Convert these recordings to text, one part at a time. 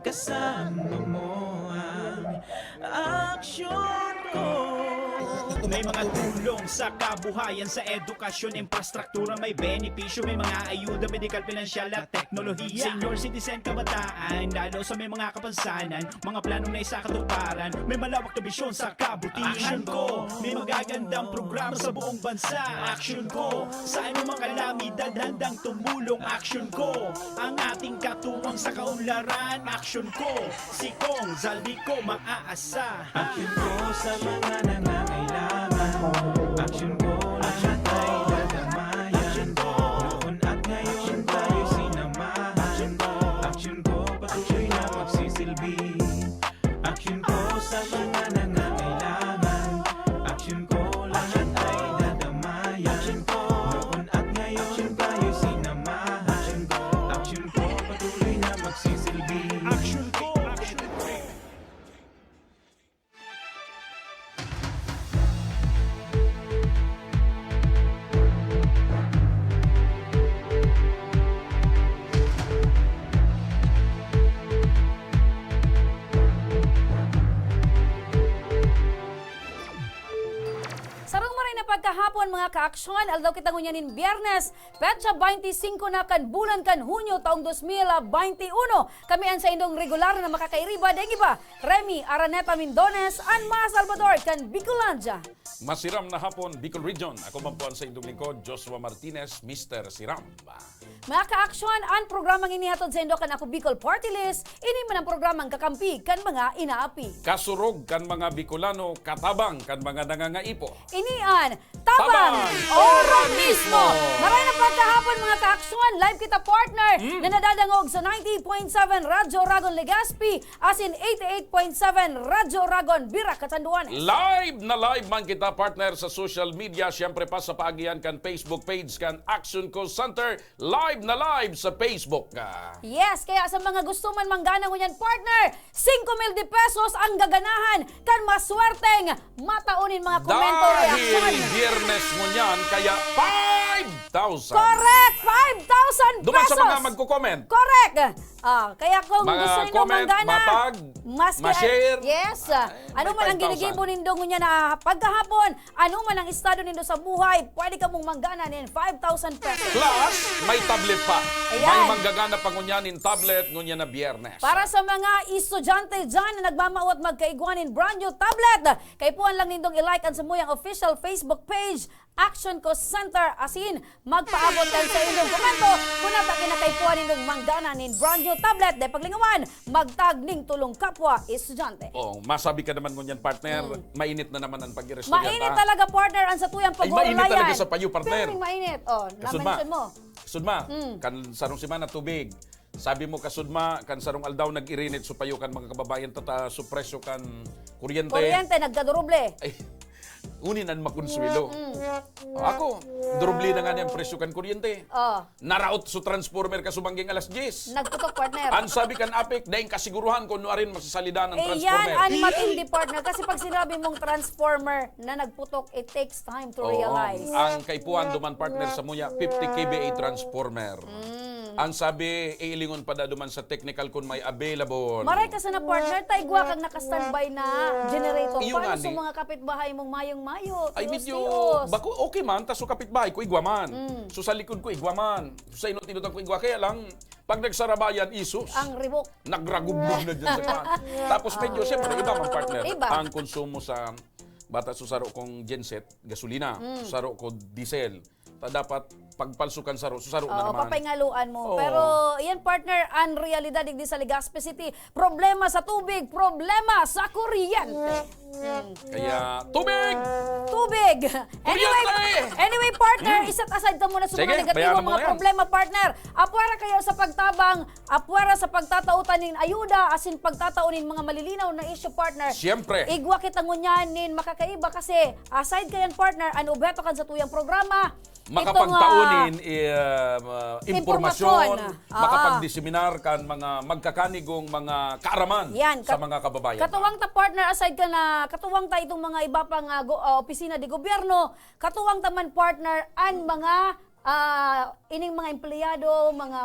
kasama mo ang aksyon ko. May mga tulong sa kabuhayan, sa edukasyon, infrastruktura, may benepisyo, may mga ayuda, medikal, pinansyal at teknolohiya. Senior citizen, kabataan, lalo sa may mga kapansanan, mga planong na isa katuparan, may malawak na bisyon sa kabutihan ko. May magagandang programa sa buong bansa, action ko. Sa anumang kalamidad, handang tumulong, action ko. Ang ating katuwang sa kaunlaran, action ko. Si Kong Zaldi ko maaasa. Aksyon ko sa mga nangangailangan. Aksyon ko lahat ay dadamayan. Aksyon ko noon at ngayon tayo sinamahan. Aksyon ko patuloy na magsisilbi. Aksyon ko sa mga nangangailangan. Aksyon ko lahat ay dadamayan. Aksyon ko noon at ngayon tayo sinamahan. Aksyon ko patuloy na magsisilbi. Action ko, action ko. Sarong maray na pagkahapon mga kaaksyon, aldaw kita ngunyanin Biyernes, petsa 25 na kan bulan kan Hunyo taong 2021. Kami ang sa indong regular na makakairiba, dengi ba? Remy Araneta Mindones, and Ma Salvador kan Bicolandia. Masiram na hapon, Bicol Region. Ako mampuan sa indong lingkod, Joshua Martinez, Mr. Siram. Mga kaaksyon, ang programang inihatod sa indo kan ako Bicol Party List, ini man ang programang kakampi kan mga inaapi. Kasurog kan mga Bicolano, katabang kan mga nangangaipo. Inian, tabang, ora mismo. Maray na pagkahapon mga kaaksyon, live kita partner na nadadangog sa 90.7 Radyo Ragon Legazpi, as in 88.7 Radyo Ragon Bira, Catanduanes. Live na live man kita partner sa social media. Siyempre pa sa paagian kan Facebook page kan Action Call Center. Live na live sa Facebook. Yes, kaya sa mga gusto man manggana ngunyan partner, 5,000 pesos ang gaganahan kan maswerteng mataunin mga komento Dahil reaksyon. Biyernes mo niyan, kaya 5,000. Correct! 5,000 pesos! Duman sa mga magko-comment. Correct! Kaya kung Mga gusto niyo comment, manggana, matag, ma-share. Yes. Ano may man ang 5,000. ginigibo nindo ngunya na pagkahapon, ano man ang estado nindo sa buhay, pwede ka mong manggana nin 5,000 pesos. Plus, may tablet pa. Ayan. May manggagana pa ngunyanin tablet ngunya na Biyernes. Para sa mga estudyante dyan na nagmamawat magkaiguanin brand new tablet, kay puan lang nindong i-like ang samuyang official Facebook page, Action Ko Center, asin magpaabot kan sa inyong komento kung nata kinakaipuan nindong manggana nin brand new tablet. Dahil paglingawan, magtag ning tulong kapwa estudyante. Oh, masabi ka naman ngunyan partner, mainit na naman ang pag-irestudyanta. Mainit talaga partner ang sa tuyang Ay, pag-uulayan. mainit talaga sa payo, partner. Pero mainit. Oh, na-mention mo. Sudma, kan sarong simana tubig. Sabi mo kasudma, kan sarong aldaw nag-irinit so payo kan mga kababayan tata so presyo kan kuryente. Kuryente, nagkaduruble. Ay, unin ang makonsuelo. Ako, durubli na nga niyang presyo kan kuryente. Oh, Naraot so transformer ka subangging alas 10. nagputok partner. Ang sabi kan apik, dahil kasiguruhan kung nuarin masasalidan ng Eh yan transformer. ang matindi partner. Kasi pag sinabi mong transformer na nagputok, it takes time to Oo. realize. Ang kaipuan duman partner sa muya, 50 kVA transformer. Ang sabi, iilingon pa da duman sa technical kung may available. Maray ka sa na partner, taigwa kang nakastandby na generator. Iyong Paano ani. sa mga kapitbahay mong mayong-mayo? Ay medyo, Tios-tios. bako okay man, taso kapitbahay ko igwaman. So sa likod ko igwaman. So sa inot-inot ko igwa, kaya lang, pag nagsarabayan, isus. Ang ribok. Nagragubog na dyan sa kan. Tapos medyo, siyempre, iba man partner. Iba. Ang konsumo sa bata susaro kong genset, gasolina, susaro ko diesel. Dapat pagpalsukan susaro na Oo, naman. papaingaluan mo. Oo. Pero yan partner, ang realidad digdi sa Legazpi City, problema sa tubig, problema sa kuryente. Kaya, tubig! Tubig! Kuryente! Anyway partner, isa't aside ta muna sa Sige, mga negatibo bayaran mo mga na yan. problema partner. Apwara kayo sa pagtabang, apwara sa pagtatautan nin ayuda, asin pagtataunin mga malilinaw na issue partner. Siyempre. Igwa kita ngunyanin makakaiba kasi aside kayan partner, ano beto kan sa tuyang programa. Makapagtaunin impormasyon. impormasyon, makapagdiseminar kan mga magkakanigong mga kaaraman Yan, sa mga kababayan. Katuwang ta partner aside ka na katuwang ta itong mga iba pang opisina di gobyerno, katuwang ta man partner ang mga ining mga empleyado, mga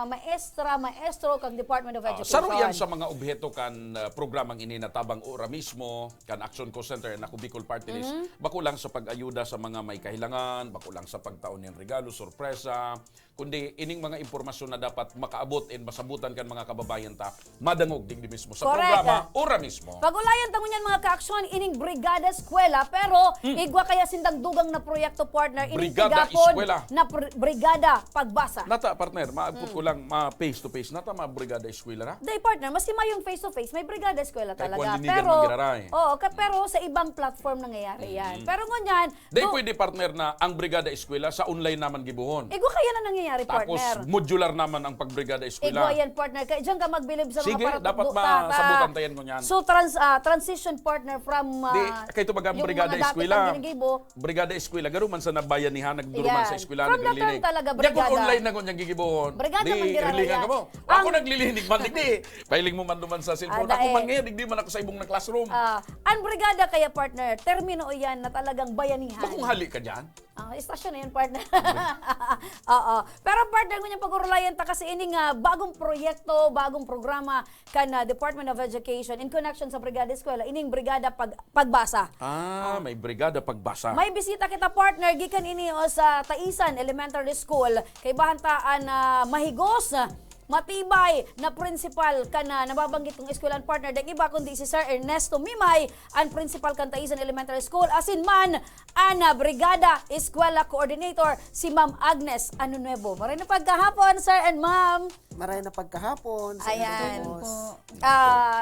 maestro kag Department of Education. Saro yan sa mga objeto kan programang ininatabang ora mismo, kan Action Co Center na Bicol Party List. Bako lang sa pag-ayuda sa mga may kahilangan, bako lang sa pagtaon ng regalo, sorpresa, kundi ining mga impormasyon na dapat makaabot and masabutan kan mga kababayan ta, madangog digdi mismo sa Correct. programa ora mismo. Pagulayan tangon yan mga ka-aksyon, ining Brigada Eskwela, pero igwa kaya sindang dugang na proyekto partner, ining Brigada tigapon Eskwela. na Brigada Pagbasa. Nata partner, maabot ko lang face to face nata brigada eskwela na. Day partner, maski mayong face-to-face, may Brigada Eskwela Kay talaga. kung dinigan Pero, magiraray. pero sa ibang platform nangyayari yan. Pero ngunyan, Day pwede partner na ang brigada eskwela sa online naman gibuhon. igwa kaya na nangyayari Tapos partner. modular naman ang pagbrigada Igwa eskwela. yan partner. Kaya dyan ka magbilib sa Sige, mga dapat paratugdo ta. masabutan tayan ko niyan. So, transition partner from Di, kay tumagang yung brigada mga dati eskwela. kang ginigibo. Brigada eskwela garo man sa nabayanihan nagduruman Yan. sa eskwela From the naglilinig. term talaga, Di ako brigada. online na ko niyang gigibuhon. Brigada Di, man gira rilingan yan. ka mo. Ako naglilinig man digdi. Pailing mo man duman sa cellphone. Ada Ako eh. man ngayon digdi man ako sa ibong na classroom. Ang brigada kaya partner, termino yan na talagang bayanihan. Bakong hali ka diyan? Istasyon na yan, partner. Oo. Pero partner, kung yung pag-urulayan ta kasi ining bagong proyekto, bagong programa kan Department of Education in connection sa Brigada Eskwela, ining Brigada Pagbasa. May brigada pagbasa. May bisita kita partner, gikan ini sa Taisan Elementary School, kay bahantaan mahigos, matibay na principal kana nababanggit kong eskwelahan partner dahil iba kundi si Sir Ernesto Mimay ang principal kan Taisan Elementary School asin man ang Brigada Eskwela Coordinator si Ma'am Agnes Anunuevo. Maray na pagkahapon Sir and Ma'am. Maray na pagkahapon. sa Ayan. inyo, boss.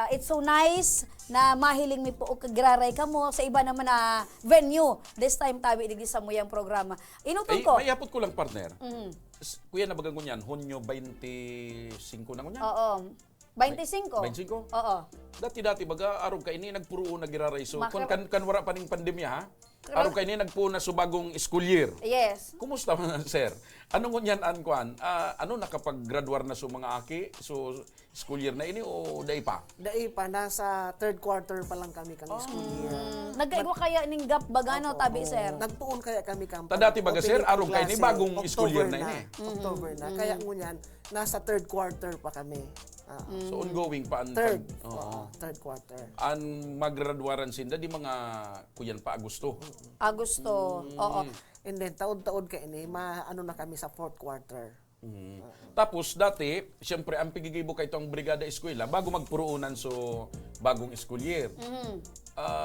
It's so nice na mahiling mi po o kagraray ka mo sa iba naman na venue. This time tabi digdi sa muyang programa. Inutol ko. May apot ko lang partner. Kuya na bagang kunyan, Hunyo 25 na kunyan. Oo. 25. 25? Oo. Dati baga arog ka ini nagpuruo nagiraray so Makara- kan wara pa ning pandemya ha. Arog ka ini nagpuo na so bagong school year. Yes. Kumusta man sir? Ano ngunyan an kuan? Ano nakapag-graduar na so mga aki? So school year na ini o dai pa? Dai pa, nasa third quarter pa lang kami kang school year. Nagkaigwa kaya ning gap bagano tabi sir. Nagtuon kaya kami kang Dati baga, sir, opening arong kayo ni klase, bagong school year October na ini. October na. Kaya ngunyan, nasa third quarter pa kami. So ongoing pa ang Third. Oo. Third quarter. An maggraduaran sinda di mga kuyan pa Agosto. Agosto. Oo. And then, taon-taon ka ini, ano na kami sa fourth quarter. Tapos dati, siyempre ang pigigibo kay itong Brigada Eskwela bago magpuruunan so bagong school year.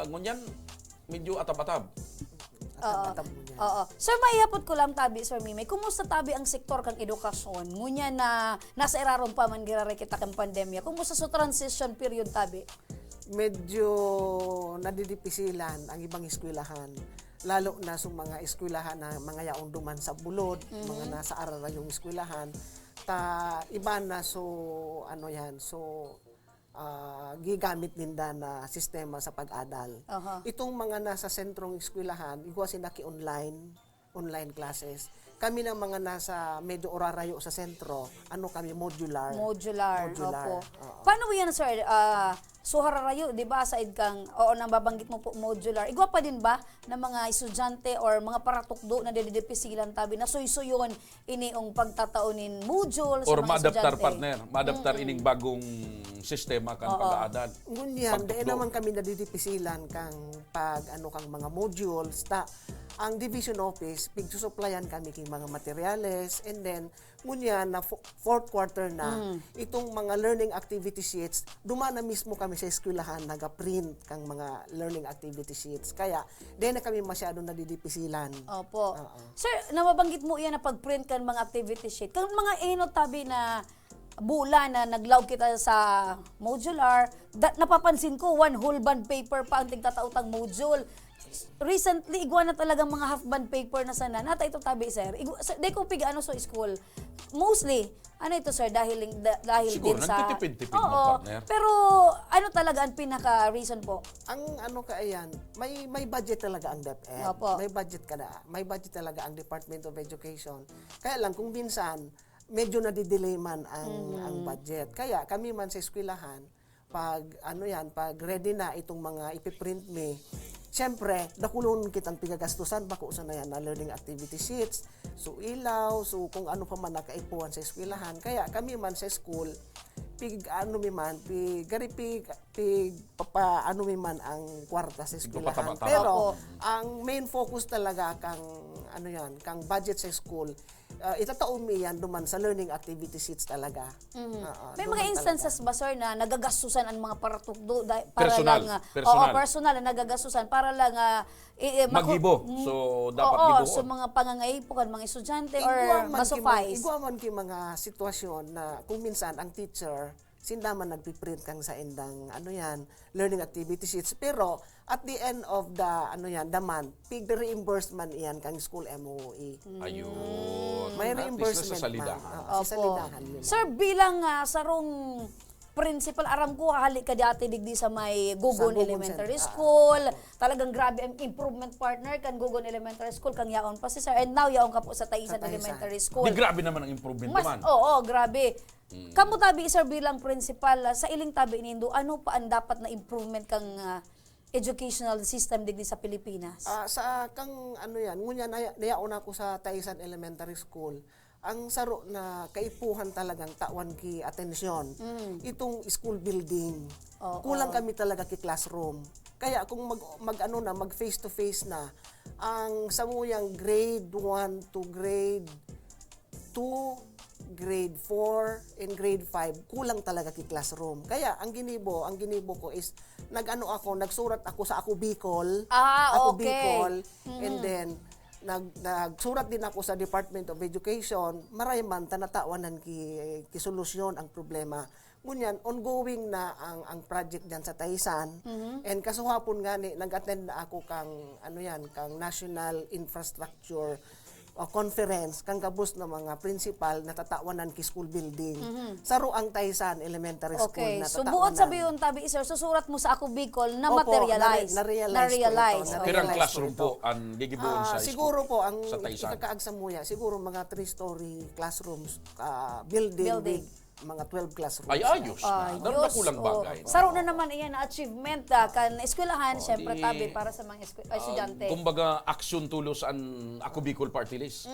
Ngunyan, medyo atab-atab. Atab mo niya. Oo. Sir, maihapot ko lang tabi, Sir Mimay. Kumusta tabi ang sektor kang edukasyon? Ngunya na nasa iraron pa man giraray kita kang pandemya. Kumusta sa transition period tabi? Medyo nadidipisilan ang ibang eskwelahan. Lalo na sa mga eskwelahan na mga yaong duman sa bulod, mga nasa arara yung eskwelahan. Iba na gigamit ninda na sistema sa pag-adal. Itong mga nasa sentrong eskwelahan, igwa sinaki online classes. Kami ng mga nasa medyo orarayo sa sentro, kami modular. Modular. Modular, Opo. oo. Paano mo yan, Sir? Suhararayo, di ba? Said kang, nababanggit mo po modular. Igwa pa din ba ng mga estudyante or mga paratukdo na didipisilan tabi na suy-suyon iniong pagtataunin module sa Or mga maadaptar estudyante? partner, maadaptar ining bagong sistema kan pag-aadan. Ngunyan, dahil Pagtukdo. naman kami nadidipisilan kang kang mga modules, ang division office, pigsusuplayan kami king mga materials, and then, ngunyan, na fourth quarter na, itong mga learning activity sheets, dumana mismo kami sa eskwelahan, naga-print kang mga learning activity sheets. Kaya, dahil na kami masyado nadidipisilan. Opo. Sir, nababanggit mo yan na pag-print kan mga activity sheet. Kung mga tabi na bula na naglaw kita sa modular, napapansin ko, one whole band paper pa ang tigtatautang module. Recently, igwa na talagang mga half band paper na sana. Nata ito tabi, sir. Di ko piga sa school. Mostly, ito, sir, dahil Siguro, din sa... nagtitipid-tipid Oo, mo, partner. pero talaga ang pinaka-reason po? Ang may budget talaga ang DepEd. Opo. May budget talaga ang Department of Education. Kaya lang kung minsan medyo nadidelay man ang budget. Kaya kami man sa eskwelahan, pag ready na itong mga ipiprint me, Siyempre, dakulon kitang pigagastusan bako sa na yan na learning activity sheets, so ilaw, so kung ano pa man nakaipuan sa eskwelahan. Kaya kami man sa school, ano mi man ang kwarta sa eskwelahan. Pataba-taba. Pero Opo. ang main focus talaga kang budget sa school, itataon mi yan duman sa learning activity sheets talaga. May Duman mga instances talaga. ba, sir, na nagagastusan ang mga paratugdo para Personal, lang personal. personal na nagagastusan para lang Maghibo. So, dapat oo, gibuon. so mga pangangaipukan, mga estudyante or Igwaman masuffice. igwaman ki mga sitwasyon na kung minsan ang teacher sindaman nagpiprint kang sa indang learning activity sheets, pero at the end of the month pig the reimbursement iyan kang school MOE. Ayun. May At least reimbursement nasa salidahan. man. Opo. Sa salidahan yun. Sir, bilang sarong principal, aram ko, hali ka dati digdi sa may Gugon Gugon Elementary Center. School. Talagang grabe ang improvement partner kan Gugon Elementary School, kang yaon pa si sir. And now, yaon ka po sa Taisan Sa Taisan. Elementary School. Di grabe naman ang improvement naman. Oo, grabe. Kamu tabi, sir, bilang principal, sa iling tabi nindo, ano pa ang dapat na improvement kang educational system digdi sa Pilipinas? Sa kang ngunya nayaon ako sa Taisan Elementary School. Ang saro na kaipuhan talagang tawan ki atensyon. Itong school building. Kulang kami talaga ki classroom. Kaya kung mag face to face na ang samuyang grade 1 to grade 2, grade 4 and grade 5 kulang talaga ki classroom. Kaya ang ginibo ko is nagsurat ako sa Ako Bicol. Ako Okay. Bicol, and then nagsurat din ako sa Department of Education, marayman tanatawanan ki solusyon ang problema. Ngunyan, ongoing na ang project diyan sa Taisan. And kasuhapon gani nag-attend na ako kang National Infrastructure conference kang kabus na mga principal na tatawanan ki school building. Saro ang Taisan Elementary School Okay, na so tatawanan. buot sabihin tabi, sir, susurat mo sa Ako Bicol na Opo, materialize. na-realize po ito. Pero ang Realize classroom ko ito. po, ang gigibuon sa Siguro po ang sa Taisan. ikakaag sa muya, siguro mga 3-story classrooms building Building. with mga 12 classrooms. Ay, ayos na. Daron na kulang bagay. Saro na naman iyan na achievement kan eskwelahan, syempre di- tabi para sa mga estudyante. Kumbaga, action tulos ang Ako Bicol Party List.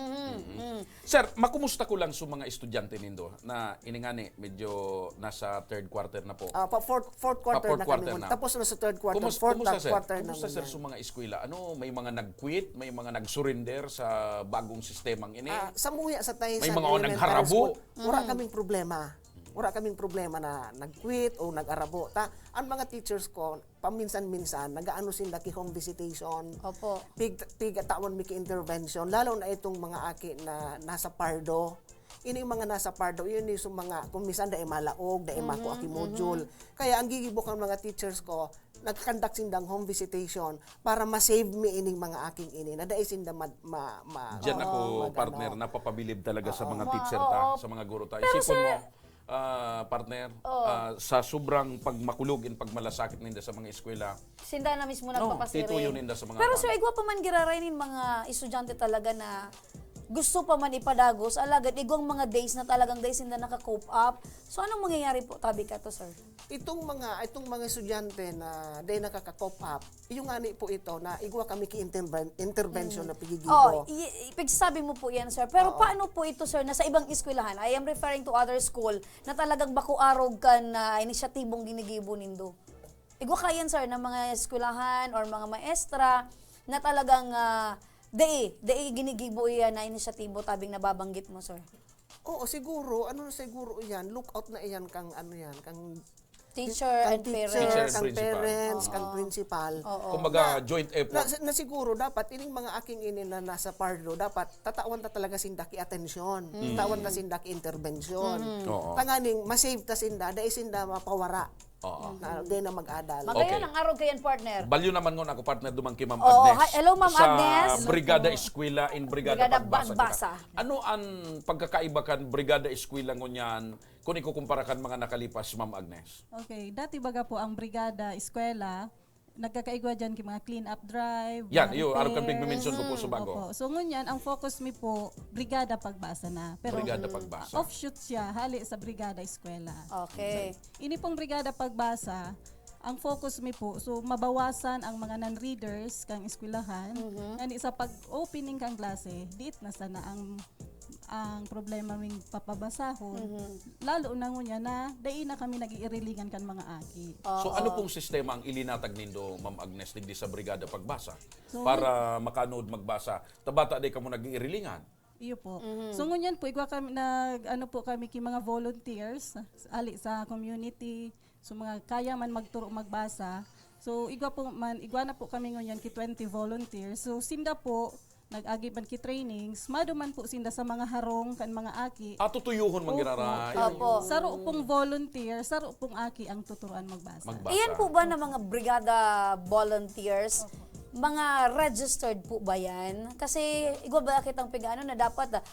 Sir, makumusta ko lang sa mga estudyante nindo na iningani medyo nasa third quarter na po. Fourth quarter fourth na quarter kami. na. Tapos na sa third quarter, Kumusta, fourth kumusta, sir? quarter na. Kumusta, sir, sa mga eskwela? May mga nag-quit, may mga nag-surrender sa bagong sistemang ini? Sa muya sa Taisan May mga Elementary nagharabo? School, wala kaming problema. Wala kaming problema na nag-quit o nag-arabo. Ang mga teachers ko, paminsan-minsan, nag-aano sila ki home visitation. Opo. Pig tawon mi ki intervention, lalo na itong mga aki na nasa Pardo. Ini yung mga nasa Pardo, yun yung mga, kung minsan dahil malaog, dahil mako aki module. Kaya ang gigibok ng mga teachers ko, nag-conduct sindang home visitation para ma-save mi ining mga aking ini. Na dahil sinda Diyan ako, partner, napapabilib talaga sa mga teacher ta, sa mga guro ta. Isipon mo, partner, sa sobrang pagmakulog and pagmalasakit ninda sa mga eskwela, Sinda na mismo nagpapasiri. tituyo ninda sa mga Pero sir, igwa pa man girarainin mga estudyante talaga na gusto pa man ipadagos, alagad igwang mga days na talagang days hindi naka-cope up. So anong mangyayari po tabi ka to, sir? Itong mga estudyante na dahil nakaka-cope up, yung ani po ito na igwa kami ki intervention na pigigibo. Ipagsasabi mo po yan, sir. Pero paano po ito, sir, na sa ibang eskwelahan, I am referring to other school, na talagang baku-arog ka na inisyatibong ginigibo nindo? Igwa kayan, sir, ng mga eskwelahan or mga maestra na talagang dai ginigibo yan na inisyatibo tabing nababanggit mo, sir. Oo, siguro, siguro yan, look out na iyan kang kang Teacher kang and teacher, parents. kang Principal. parents, kang principal. kumbaga, joint effort. Na siguro dapat ining mga aking ini na nasa Pardo dapat tatawan ta talaga sindaki atensyon. Tatawan ta sindaki intervention. Oo. Tanganing ma-save ta sinda dahil sinda mapawara. Oo. Na di na mag-adal. Magayon Okay. ang arog kayan, partner. Balyo naman ngon ako, partner, dumang kay Ma'am Oo, Agnes. hi- hello, Ma'am Agnes. Sa Brigada Eskwela in Brigada Brigada Pagbasa. Pagbasa. Ano ang pagkakaiba kan Brigada Eskwela ngunyan kung ikukumpara kan mga nakalipas, Ma'am Agnes? Okay, dati baga po ang brigada eskwela, nagkakaigwa dyan mga clean up drive. Yan, mga iyo, araw kan repairs. pigme-mention ko po sa bago. Opo. So ngunyan, ang focus mi po, brigada pagbasa na. Pero Brigada Pagbasa. offshoot siya, hali sa brigada eskwela. Okay. Ini pong brigada pagbasa, ang focus mi po, so mabawasan ang mga non-readers kang eskwelahan. And sa pag-opening kang klase, diit na sana ang problema ming papabasahon. Lalo na ngunya na dai na kami nag-iirilingan kan mga aki. So ano pong sistema ang ilinatag nindo, Ma'am Agnes, digdi sa Brigada Pagbasa? Para makanood magbasa, tabata day kamo nag-iirilingan. Iyo po. So ngunyan po igwa kami kami ki mga volunteers ali sa community, so mga kaya man magturo magbasa. So igwa na po kami ngunyan ki 20 volunteers. So sinda po nag-agi man ki trainings, maduman po sinda sa mga harong kan mga aki. Tutuyuhon mangiraray. Opo. Saro pong volunteer, saro pong aki ang tuturuan magbasa. Iyan po ba na mga brigada volunteers? Mga registered po ba yan? Kasi igwa ba kitang pigano na dapat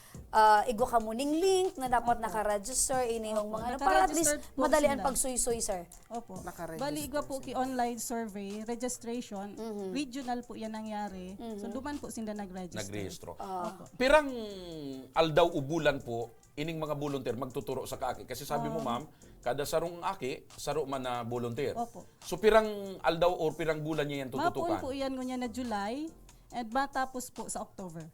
igwa ka muning link na dapat naka-register inihong mga ano para at least Naka-registered po madalian sila. pagsuy-suy, sir. Opo. Naka-register Bali igwa po ki online survey, registration, regional po yan nangyari. So duman po sinda nag-register. Nagrehistro. Pirang aldaw ubulan po ining mga volunteer magtuturo sa kaaki kasi sabi mo ma'am kada sarong aki saro man na volunteer. Opo. So pirang aldaw or pirang bulan niya yan Mapun tututukan? po yan ngunya na July and matapos po sa October.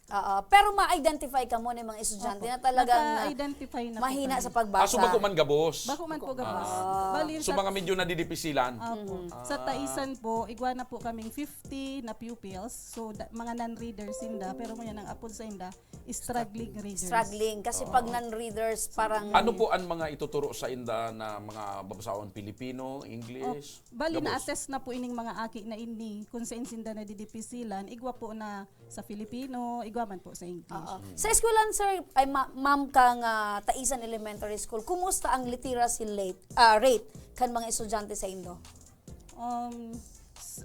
Pero ma-identify ka mo ng mga estudyante na talagang Naka-identify na mahina po sa kami. pagbasa. So bako man gabos. Bako man po gabas. Bali So mga medyo nadidipisilan. Opo. Sa Taisan po, igwa na po kaming 50 na pupils. So mga non-readers sinda, pero ngayon ang apod sa inda, struggling readers. Struggling. Kasi pag non-readers, parang... Ano po ang mga ituturo sa inda na mga babasahon Pilipino, English? Bali Gabos? na-assess na po ining mga aki na ini kung sa insinda na didipisilan, igwa po na sa Filipino, igwa man po sa English. Sa eskwelahan, sir, ay ma'am kang Taisan Elementary School, kumusta ang literacy rate kan mga estudyante sa Indo?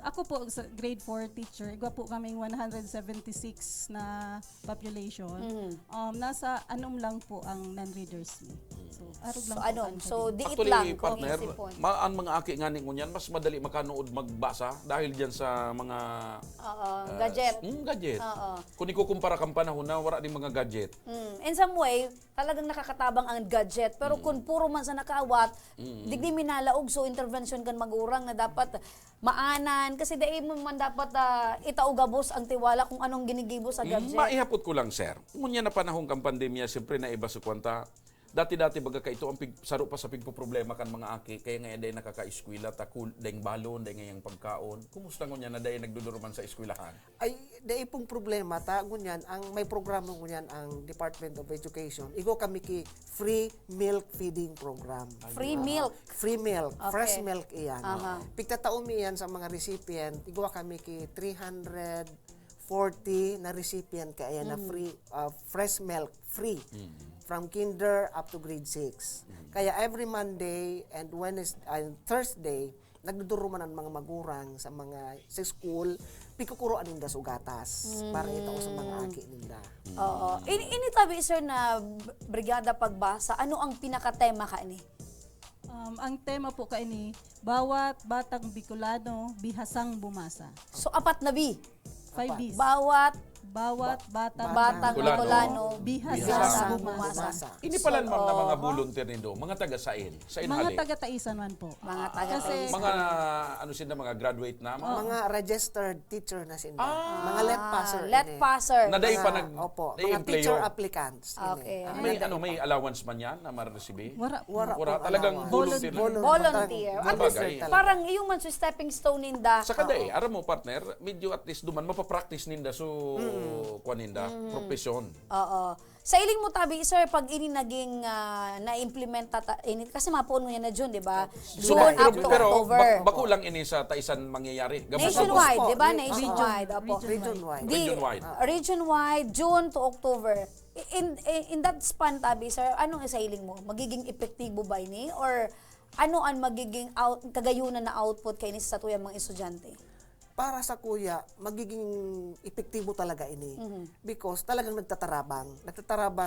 Ako po sa grade 4 teacher, igwa po kaming 176 na population. Nasa anom lang po ang non-readers mo. So, arog lang So, po ano? ang So, diit Actually, lang kung partner, isipon. ang mga aki nga ngunyan, mas madali makanood magbasa dahil dyan sa mga Gadget. gadget. Oo. Kung ikukumpara kang panahon na wala din mga gadget. In some way, talagang nakakatabang ang gadget. Pero kung puro man sa nakawat, digdi minalaog. So, intervention kan magurang na dapat maanan. Kasi dahil mo man dapat itaugabos ang tiwala kung anong ginigibos sa gadget. Maihapot ko lang, sir. Ngunya na panahon kang pandemya, siyempre na iba sa kwanta. Dati-dati baga ka ito ang saro pa sa pigpo-problema kan mga aki kaya nga day nakaka-eskwela takul dayng balon day ngayang pagkaon. Kumusta ngunya na day nagduduruman sa eskwelahan? ay dai pong problema ta ngunyan ang may programa ngunyan ang Department of Education. Igo kami ki free milk feeding program. Free milk. Free milk, Okay. fresh milk iyan. Aha. Pigtataom iyan sa mga recipient. Igo kami ki 340 na recipient kaya na free fresh milk free. From kinder up to grade 6. Kaya every Monday and Wednesday and Thursday nagduduruman ang mga magurang sa school pikukuroan ninda sugatas para itaw sa mga aki ninda. Oo. Ini tabi, sir, na Brigada Pagbasa, ano ang pinakatema ka ni? ang tema po kaini, bawat batang Bicolano bihasang bumasa. So, 4 na B. 5 Bs. Bawat batang batang Bicolano, Bicolano bihasang bumasa. Ini pala ma'am na mga volunteer nindo, mga taga-sain, sa Mga inhali. taga-Taisan man po. Mga taga Kasi Mga ano sila mga graduate na Mga registered teacher na sinda. Mga let passer. let ini. passer. na day pa Mga- nag Opo, day mga teacher employer. applicants. ini. Okay. May allowance man yan na ma-receive? wara Wala talagang volunteer. Volunteer. At least, Bagay. parang yung man sa stepping stone ninda. Sa kada aram mo partner, medyo at least duman mapapractice ninda so kuan ninda profesyon. Oo. Sa iling mo tabi, sir, pag ini naging na-implement kasi mapuon mo yan na June, di ba? June up to pero October. bako lang ini sa Taisan mangyayari. Gabos- Nationwide, Gabos po. di ba? Region- Nationwide. Opo. Region-wide. Region-wide. Region-wide, June to October. In that span, tabi, sir, anong sa iling mo? Magiging epektibo ba ini? Or ano ang magiging kagayunan na output kay ni sa tuyang mga estudyante? Para sa kuya, magiging epektibo talaga ini. Because talagang nagtatarabang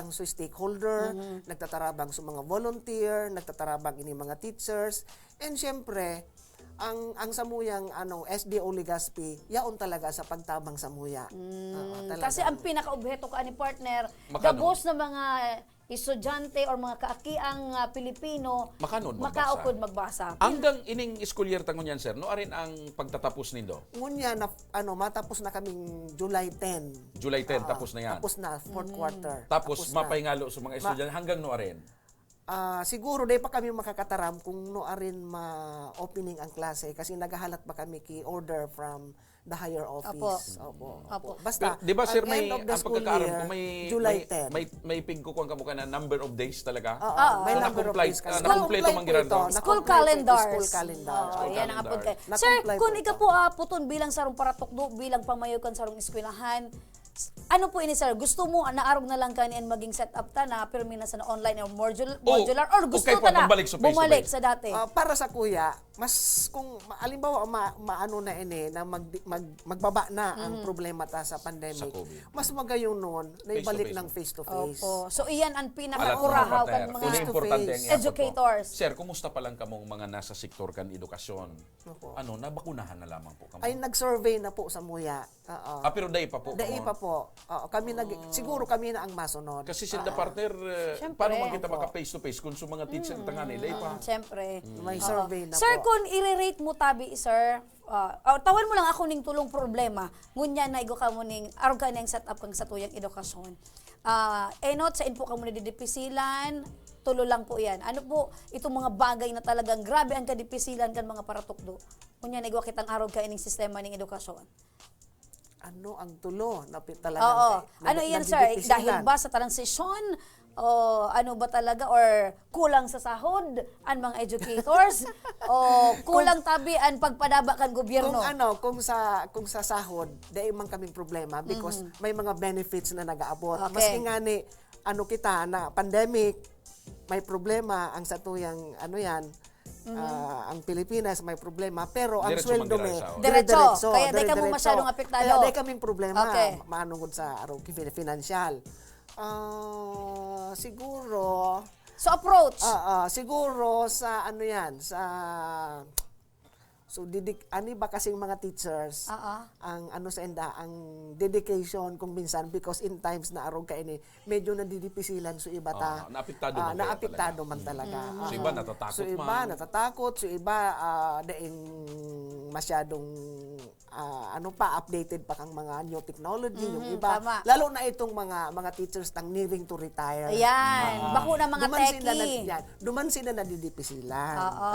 sa stakeholder, nagtatarabang sa mga volunteer, nagtatarabang ini mga teachers, and syempre, ang samuyang SDO Legazpi, yaon talaga sa pagtabang samuya. Kasi ang pinaka-objeto ka ni partner, Makano? gabos na mga estudyante or mga kaakiang Pilipino Makanon magbasa. makaukod magbasa. Hanggang ining school year tangon yan, sir, no arin ang pagtatapos nindo? Ngunya na matapos na kaming July 10. July 10, tapos na yan. Tapos na, fourth quarter. Tapos na. mapahingalo sa mga estudyante hanggang no arin. Siguro dahil pa kami makakataram kung noarin ma-opening ang klase kasi naghahalat pa kami order from the higher office. Opo. Basta, Pero, di ba sir, ang may end of the ang school pagkakaaram year, ko July 10. may pigkukuhan ka mo ka na number of days talaga. Oo, may So, number of na-comply- days kasi. na-completo man ginadto. Na-completo School ito, calendars. School calendar. Oo, yan ang calendar. apod kay. Na-comply Sir, po kung ito. ikaw po puton bilang sarong paratukdo, bilang pamayukan sarong eskwelahan, ano po ini sir? Gusto mo naarog na lang kanian maging setup ta na pirmi na sa online or modular or gusto okay ta pa, na magbalik sa face-to-face. bumalik sa dati? Para sa kuya, mas kung alimbawa maano na ini na magbaba na ang problema ta sa pandemic. Sa COVID. Mas magayon noon na ibalik Face-to-face. ng face to face. Opo. So iyan ang Alam ko, pinakakurahaw partner, kan mga kung importante ang iapot ko. educators. Sir, kumusta pa lang kamong mga nasa sektor kan edukasyon? Opo. Nabakunahan na lamang po kamo? Ay nag-survey na po sa Muya. Pero day pa po. Dai kamo? pa po. Siguro kami na ang masunod. Kasi sila partner, Siyempre. paano man kita maka face to face kung sa mga teacher tangani, day pa. Siyempre. May survey na Sir, po. kung i-rate mo tabi, sir, tawan mo lang ako ning tulong problema. Ngunya na igo ka mo ning, arog ka ning setup kang sa tuyang edukasyon. Enot, sa info ka mo na didipisilan, tulo lang po yan. Ano po, itong mga bagay na talagang grabe ang kadipisilan kan mga paratukdo. Ngunya na igo kitang arog ka ining sistema ning edukasyon. Ano ang tulo na talaga? Oo. Ano yan, sir? Dahil ba sa transisyon? O ano ba talaga? Or kulang sa sahod ang mga educators? O kulang tabi ang pagpadaba kan gobyerno? Kung sa sahod, dahil man kaming problema because may mga benefits na nag-aabot. Okay. Maski nga ni kita na pandemic, may problema ang satuyang ang Pilipinas may problema pero ang Diretso sweldo man may diretsyo. Diretso. Kaya di ka mo dire-diretso. masyadong apektado. Kaya di kaming problema Okay. manungod sa financial. Siguro So approach. siguro sa ani ba kasing mga teachers ang sa enda ang dedication kung minsan because in times na arog ka ini medyo nadidipisilan so iba ta naapektado man naapektado man talaga. So iba natatakot So iba man. natatakot, so iba daing masyadong updated pa kang mga new technology yung iba. tama. Lalo na itong mga teachers tang nearing to retire. Ayan. Bako na mga techie. Duman sila nadidipisilan. Oo.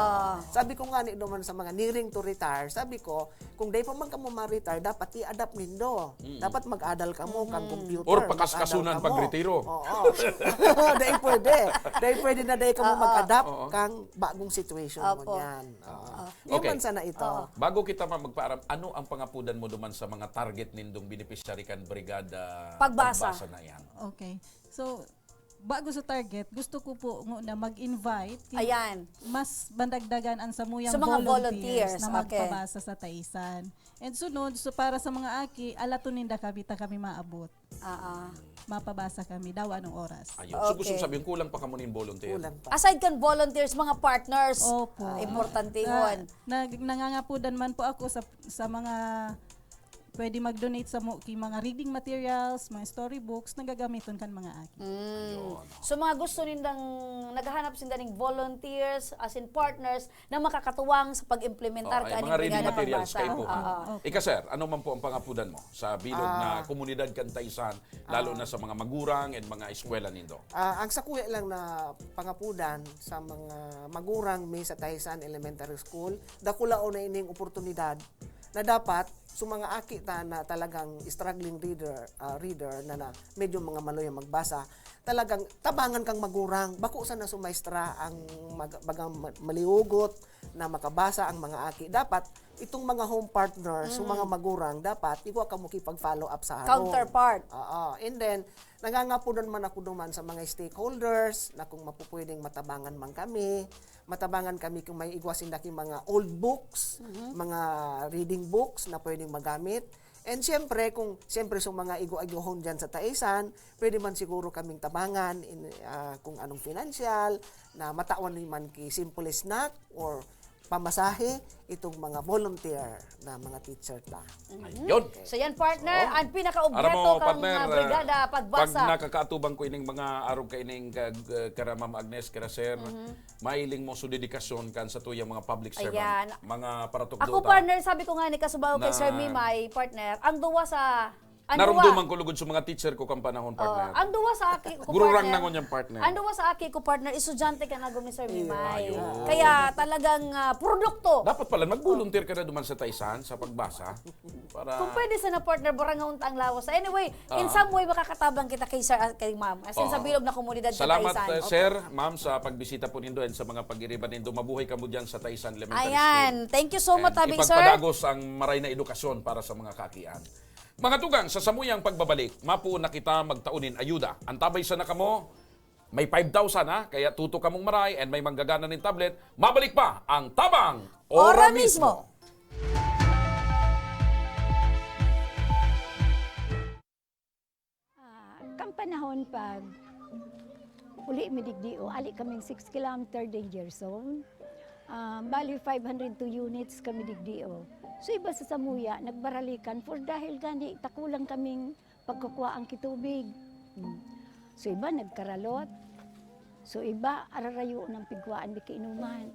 Sabi ko nga ni duman sa mga nearing to retire, sabi ko, kung day pa man ka mo ma-retire, dapat i-adapt nindo. Dapat mag-adal ka mo kang computer. Or pakaskasunan mag-adal ka mo. pag-retiro. Oo. Day pwede. Day pwede na day ka mo mag-adapt kang bagong situation mo Opo. niyan. Okay. Yaman sana ito. Bago kita magpaaram, ano ang pangapudan mo duman sa mga target nindong beneficiary kan brigada Pagbasa. na yan? Okay. So, bago sa target, gusto ko po na mag-invite Ayan. mas bandagdagan ang samuyang Sa mga volunteers volunteers, na okay. magpabasa sa Taisan. And sunod, so para sa mga aki, alatuninda kami maabot. Mapabasa kami daw anong oras. Ayun. So Okay. gusto sabihin, kulang pa kamo nin volunteer. Kulang pa. Aside kan volunteers, mga partners. Opo. Importante yun. Nangangapudan man po ako sa mga pwede mag-donate sa mga reading materials, mga storybooks na gagamiton kan mga aki. So mga gusto nindang naghahanap sinda ning volunteers as in partners na makakatuwang sa pag-implementar Ay, kaning mga reading brigada materials pagbasa. kayo po. Ika sir, ano man po ang pangapudan mo sa bilog na komunidad kan Taisan, lalo na sa mga magurang and mga eskwela nindo? Ang sakuya lang na pangapudan sa mga magurang may sa Taisan Elementary School, dakulao na ining oportunidad na dapat sa mga aki ta na talagang struggling reader na medyo mga maloy magbasa, talagang tabangan kang magurang bako sana sumaestra ang bagang maliugot na makabasa ang mga aki. Dapat itong mga home partners, yung mga magurang, dapat ikaw ka mo kipag-follow up sa harong. Counterpart. And then, nangangapunan man ako duman sa mga stakeholders na kung mapupwedeng matabangan man kami, kung may igwasin daki mga old books, mga reading books na pwedeng magamit. And siyempre, sa mga igo-agohon dyan sa Taisan, pwede man siguro kaming tabangan kung anong financial, na matawan man ki simple snack or pamasahe itong mga volunteer na mga teacher ta. Ayun. So yan, partner, ang Aram pinaka-objeto mo, kang partner, brigada pagbasa. pag nakakaatubang ko ining mga arog ka ining kara Ma'am Agnes, kara Sir, mailing mo sa dedikasyon kan sa tuyang mga public servant, Ayan. mga paratok Ako, partner, sabi ko nga ni Kasubaw kay Na- Sir Mimay, partner, ang duwa sa... narumduman ko lugod sa mga teacher ko kang panahon, partner. ang duwa sa aki ko, Gururang partner. nangon yung partner. Ang duwa sa aki ko, partner, estudyante ka na ni Sir Mimay. Kaya talagang produkto. Dapat pala, mag-volunteer ka na duman sa Taisan, sa pagbasa. Para... Kung pwede sana partner, barang ang lawas. Anyway, in some way, makakatabang kita kay Sir at kay Ma'am. As in, sa bilog na komunidad sa Salamat, Taisan. Sir, Ma'am, sa pagbisita po nindo and sa mga pag-iriban nindo. Mabuhay ka mo dyan sa Taisan Elementary Ayan. School. Thank you so much, And Tabi, Sir. ipagpadagos ang maray na edukasyon para sa mga kakian. Mga tugang, sa samuyang pagbabalik, mapu na kita magtaunin ayuda. Antabay sa nakamo, may 5,000 ha, kaya tuto ka mong maray and may manggagana ng tablet. Mabalik pa ang Tabang Ora mismo. Kang panahon pag uli midigdio, ali kaming 6 kilometer danger zone. Bali 502 units kami digdio. So iba sa Samuya, nagbaralikan for dahil gani takulang kaming pagkukuha ang kitubig. So iba nagkaralot. So iba ararayo ng pigwaan di kainuman.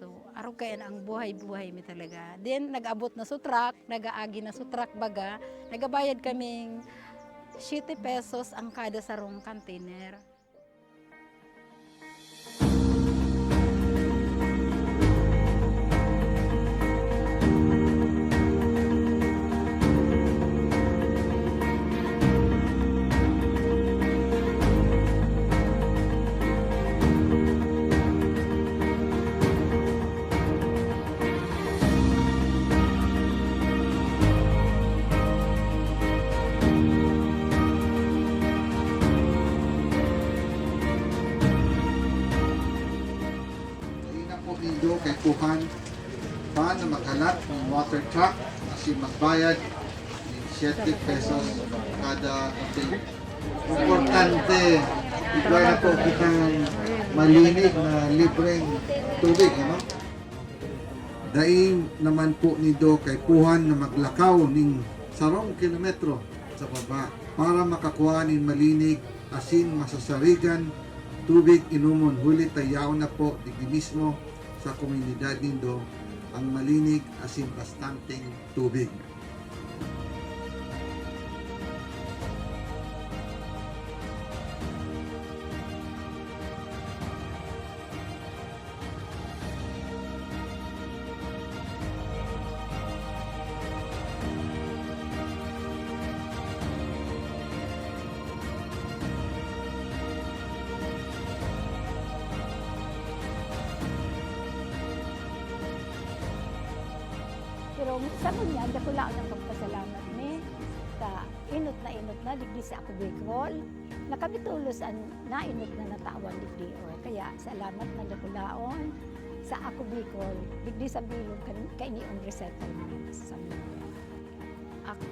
So, araw kaya na ang buhay-buhay mi talaga. Then, nag-abot na sa truck, nag-aagi na sa truck baga, nagabayad kaming 7 pesos ang kada sarong container. Hindi na po nindo kay Kuhan paano maghalat ng water truck kasi magbayad ng 7 pesos kada container. Importante, ikaw na po kitang malinig na libreng tubig, ano? Daing naman po nindo kay Kuhan na maglakaw ng 1 kilometro sa baba para makakuha ng malinig asin masasarigan tubig inumon huli tayaw na po digdi mismo sa komunidad nindo ang malinig asin bastanteng tubig. Pero sa kunya, dako lang ang pagpasalamat ni sa inot na digdi sa ako Bicol. Nakabitulos ang nainot na natawan digdi. O kaya salamat na dako laon sa ako Bicol digdi sa bilog kainiong resettlement sa Samuya.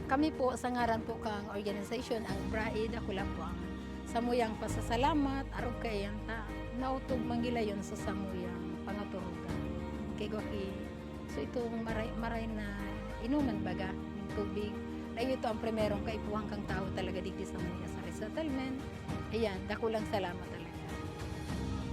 Kami po sa ngaran po kang organization, ang BRAID, ako lang po ang samuyang pasasalamat, araw kayan ta, nautog mangilayon sa samuyang pangaturugan. Kay Gwaki, so itong maray na inuman baga, ng tubig, na ito ang primerong kaipuhang kang tao talaga digdi sa Samuya sa resettlement. Ayan, dako lang salamat talaga.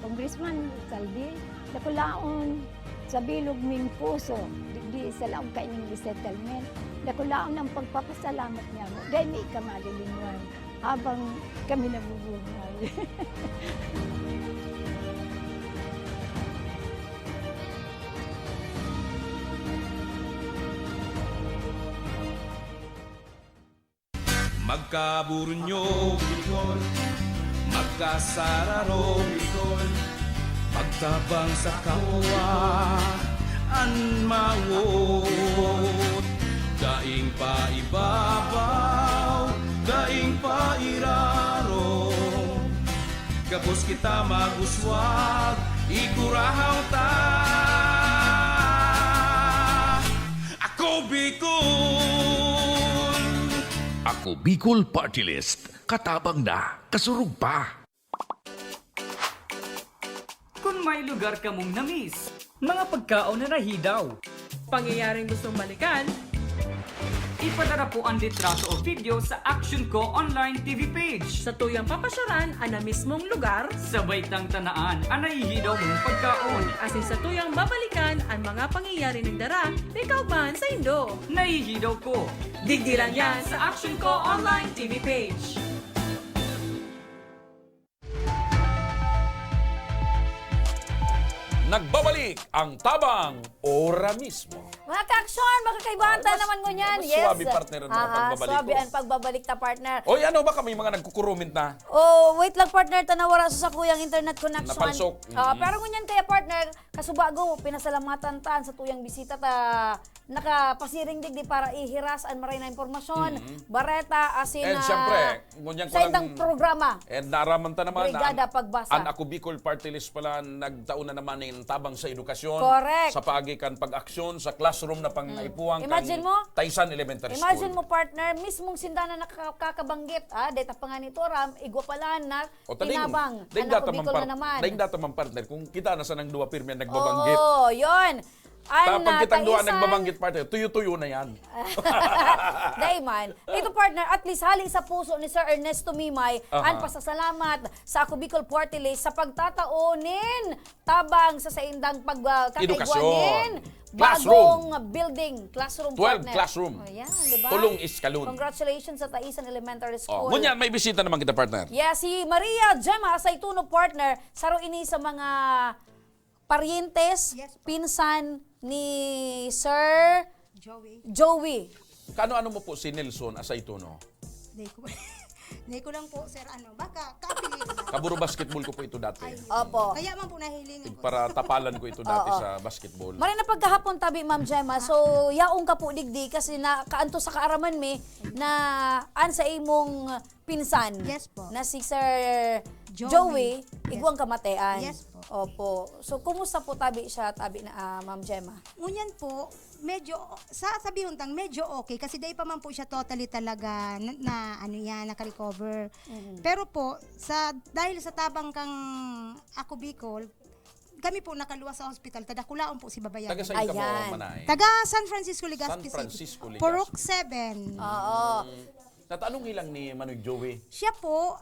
Congressman Saldi, dako laon sa bilog ming puso digdi sa laong kaining resettlement. Dako laon ang pagpapasalamat niya mo. Dahil may kamalilingwan habang kami nabubuhay. Magkaburunyo, Bicol. Magkasararo, Bicol. Pagtabang sa kapwa, anmawot. Daing pa ibabaw, daing pa irarong. Kapos kita maguswag, ikurahaw ta. Ako Bicol! Ako Bicol Party List. Katabang na, kasurug pa. Kung may lugar ka mong namiss, mga pagkaon na nahidaw, pangyayaring gustong balikan, ipadara po ang litrato o video sa Action Ko Online TV page. Sa tuyang papasyaran ang na mismong lugar, sabay tang tanaan ang nahihidaw mong pagkaon. Asin sa tuyang babalikan ang mga pangyayari ng dara, ikaw man sa Indo. Nahihidaw ko. Digdiran yan sa Action Ko Online TV page. Nagbabalik ang tabang ora mismo. Mga ka-aksyon, magkakaibanta naman mo niyan. mas Yes. swabe, partner, ang mga pagbabalik Swabe ko. ang pagbabalik ta, partner. Oy, ano ba kami mga nagkukurumint na? Oh, wait lang, partner, tanawara sa kuyang internet connection. Napalsok. Pero ngunyan kaya, partner, kasubago, pinasalamatan tan sa tuyang bisita ta nakapasiring digdi para ihiras ang maray na impormasyon, bareta, asin And syempre, ngunyan ko sa indang lang- programa. And naraman ta naman Brigada Pagbasa. Ang Ako Bicol Party List pala nagtaon na naman ng tabang sa edukasyon. Correct. Sa paagikan pag-aksyon sa classroom na pangaipuang Imagine mo? Taysan Elementary Imagine School. mo, partner, mismong sindana na nakakabanggit, deta pa nga nito, Ram, igwa pala na tinabang. Daing Anak data ko, man Bicol na naman. daing data man partner kung kita na sa nang duwa pirmi ang nagbabanggit. Oo, yun. Tapos kitang duwa taisan- nagbabanggit partner, tuyo-tuyo na yan. Dayman. Ito, partner, at least hali sa puso ni Sir Ernesto Mimay Aha. ang pasasalamat sa Ako Bicol Party List sa pagtataonin tabang sa saindang pagkakaigwanin Classroom. bagong building, classroom 12 partner. classroom. Oh, yan, di ba? Tulong iskalon. Congratulations sa Taisan Elementary Oh, School. ngunyan, may bisita naman kita partner. Yeah, si Maria Gemma Asaytuno, partner, saro ini sa mga parientes, pinsan ni Sir Joey. Kano-ano mo po si Nelson Asaytuno? Hindi ko lang po, sir, baka ka-affiliate na. Kaburo basketball ko po ito dati. Opo. Kaya man po nahilingan ko. Para tapalan ko ito dati sa basketball. Mari na pagkahapon tabi, Ma'am Gemma. So, yaong ka po digdi kasi na kaanto sa kaaraman mi na an sa imong pinsan. Yes po. Na si Sir Joey, igwang kamatean. Yes po. Opo. So, kumusta po tabi siya, tabi na Ma'am Gemma? Ngunyan po, medyo, sabihin tang medyo okay kasi dahil pa man po siya totally talaga naka-recover. Pero po, dahil sa tabang kang Ako Bicol, kami po nakaluwas sa hospital, tadakulaon po si Babayan. Taga saan ka mo, Ayan. Manay? Taga San Francisco, Legazpi San Francisco, City. Legazpi. Purok 7. Oo. Natanong ilang ni Manoy Joey? Siya po,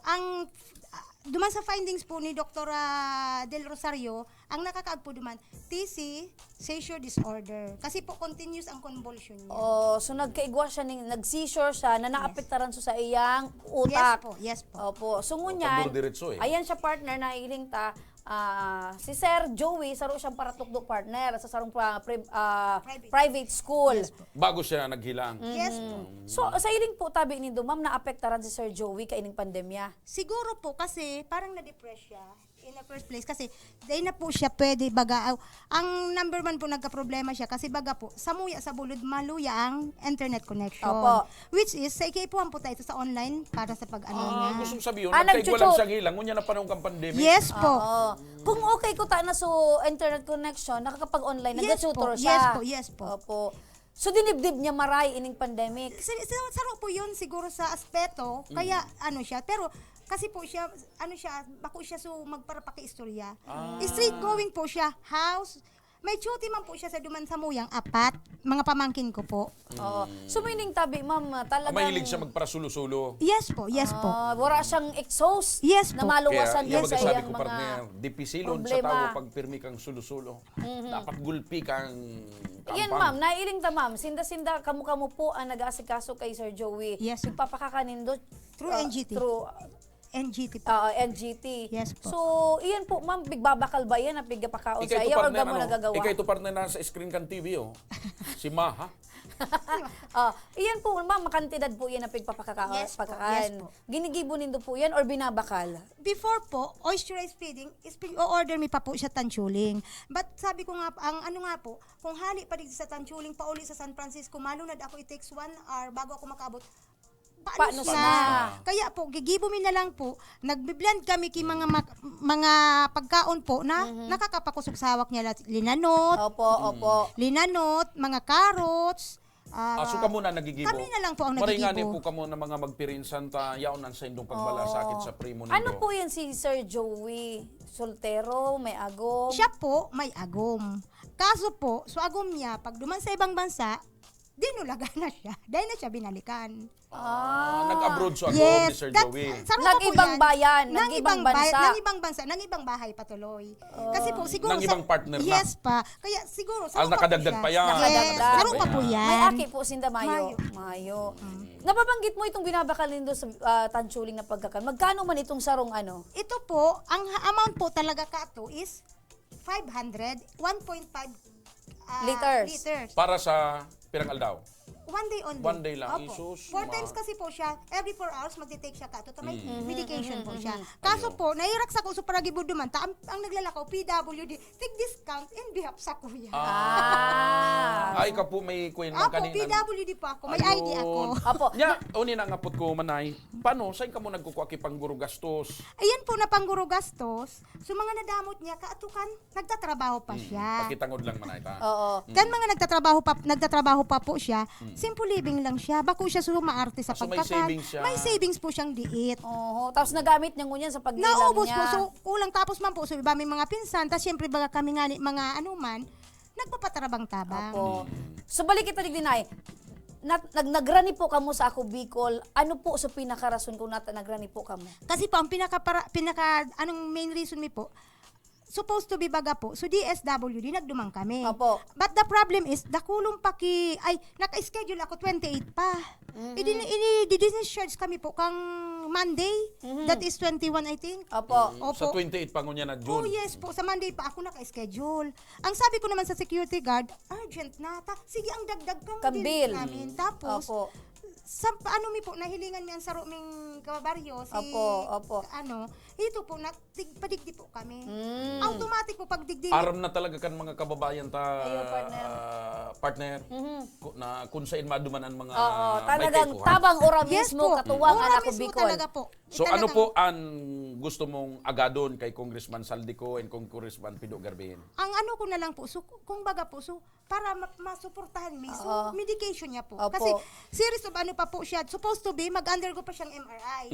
duman sa findings po ni Dr. Del Rosario, ang nakakaagpo duman, TC, seizure disorder. Kasi po continuous ang convulsion niya. Oh, so nagkaigwa siya, nag-seizure siya, na naapektaran so sa iyang utak. Yes po. Opo. So ngunyan, Kaduro diretso eh. ayan siya partner na iling ta, si Sir Joey, saro siyang paratukdok partner sa sarong private school. Bago siya naghilang. Yes po. So sa iling po tabi nindo, ma'am, naapektaran si Sir Joey kaining pandemya. Siguro po kasi parang na-depress siya in the first place kasi dahil na po siya pwede baga ang number one po nagka-problema siya kasi baga po samuya sa bulod maluya ang internet connection. Opo. Which is sa ikipuhan po tayo sa online para sa pag-ano niya. Gusto sabihin, Ah, nagkaigwa lang nagchuchu- siyang hilang. Ngunyan na panahon kang pandemic. Yes po. Oo. Kung okay ko ta na so internet connection, nakakapag-online, Yes nag-tutor po, siya. yes po. Opo. So dinibdib niya maray ining pandemic. Saro po yun siguro sa aspeto, kaya ano siya, pero kasi po siya, bako siya so magparapaki-istorya. Straight going po siya, house, may duty man po siya sa duman sa muyang, 4, mga pamangkin ko po. Oo. So meaning tabi, ma'am, talagang Mahilig siya magparasulo-sulo. Yes po, yes po. wala siyang exhaust Yes na po. maluwasan Kaya din sa sabi iyang ko mga partner, dipisilon sa problema. tao pag pirmi kang sulo-sulo. Dapat gulpi kang kampang. Yan, ma'am, nailing ta, ma'am. Sinda-sinda, kamo-kamo po ang nag-aasikaso kay Sir Joey. Yes. Nagpapakakanindo. Through NGT. Through NGT po. NGT. Yes po. So, iyan po, ma'am, bigbabakal ba yan? Pigapakaon sa Ikay to iya? Or partner, gamo nagagawa? Ikay to partner na sa screen kan TV, oh. Si Maha. Iyan po, ma'am, makantidad po yan na pigpapakakaan. Yes po, yes po. Ginigibo nindo po yan or binabakal? Before po, osterized feeding, o-order mi pa po siya tanchuling. But sabi ko nga, po, kung hali pa rin sa tanchuling, pauli sa San Francisco, malunad ako, it takes 1 hour bago ako makabot. Paano na? Kaya po, gigibo mi na lang po, nagbiblend kami ki mga pagkaon po na nakakapakusog sa hawak niya. Linanot, Opo, opo. linanot, mga carrots, So kamo na nagigibo. Kami na lang po ang Maringani nagigibo. po kamo na mga magpirinsan ta yaonan sa indong pagbalasakit sa primo nindo. Ano po yan si Sir Joey? Soltero, may agom? Siya po may agom. Kaso po, so agom niya, pag duman sa ibang bansa, dinulaga na siya. Dahil na siya binalikan. Nag-abroad so ako ni Sir Joey. Nag-ibang bayan, Nang nag-ibang ibang bansa. Nang ibang bansa, nang ibang bahay patuloy. Kasi po, siguro Nang ibang partner na. Yes pa. Kaya siguro, nakadagdag pa yan. Yes, Nakadagdag. saro pa po yan. May aki po sinda Mayo. Nababanggit mo itong binabakal nindo sa Tanchuling na pagkakan. Magkano man itong sarong ano? Ito po, ang amount po talaga kato is 500, 1.5 Liters. Para sa pirang aldaw. One day only. One day lang. Opo. Isus, 4 times kasi po siya, every 4 hours magte-take siya kato. May medication po siya. Kaso po, nairak sa kuso para gibuduman, ang naglalakaw, PWD, take discount in behalf sa kuya. Ay ka po may kwento Ako, kanina. PWD po ako, may ID ako. Apo. Nya, uni na ngapot ko manay. Paano saan ka mo nagkukuha ki pangguro gastos? Ayan po na pangguro gastos. So mga nadamot niya, kaatukan, nagtatrabaho pa siya. Pakitangod lang manay ta. Oo. Kan mga nagtatrabaho pa po siya, simple living lang siya. Bako siya sumaarte sa So may pagkakan. savings siya. May savings po siyang diit. Oo. Tapos nagamit niya ngunyan sa pagnilang Naubos niya. po. So, kulang tapos man po. So, iba may mga pinsan. Tapos, syempre, baga kami nga, mga anuman, nagpapatarabang-tabang. Opo. So balik kita digdinay. Nagrani po kamo sa Ako Bicol. Ano po sa pinakarason kung nagrani po kamo? Kasi po, ang anong main reason mi po, supposed to be baga po. So, DSWD, nagdumang kami. Opo. But the problem is, dakulong naka-schedule ako 28 pa. Idi-discharge kami po kang Monday. That is 21, I think. Opo. Sa 28 pa ngunya na Oh June. yes po, sa Monday pa ako naka-schedule. Ang sabi ko naman sa security guard, urgent na. Sige, ang dagdag kang Kambil. bill namin. Tapos, Opo. sa paano mi po nahilingan mi ang saro ming kababaryo si Opo. ito po padigdi po kami. Automatic po pag digdi. Aram na talaga kan mga kababayan ta Ayun, partner. na kung saan madumanan mga Oo, may talagang kaykuhan. tabang ora Yes mismo po. katuwang Ora ang Ako mismo Bicol. talaga po. So ano po ang gusto mong agadon kay Congressman Saldico and Congressman Pido Garbihin? Ang ano ko na lang po, so, kung baga po, so, para masuportahan mi, so, medication niya po. Opo. Kasi, series of ano pa po siya, supposed to be, mag-undergo pa siyang MRI.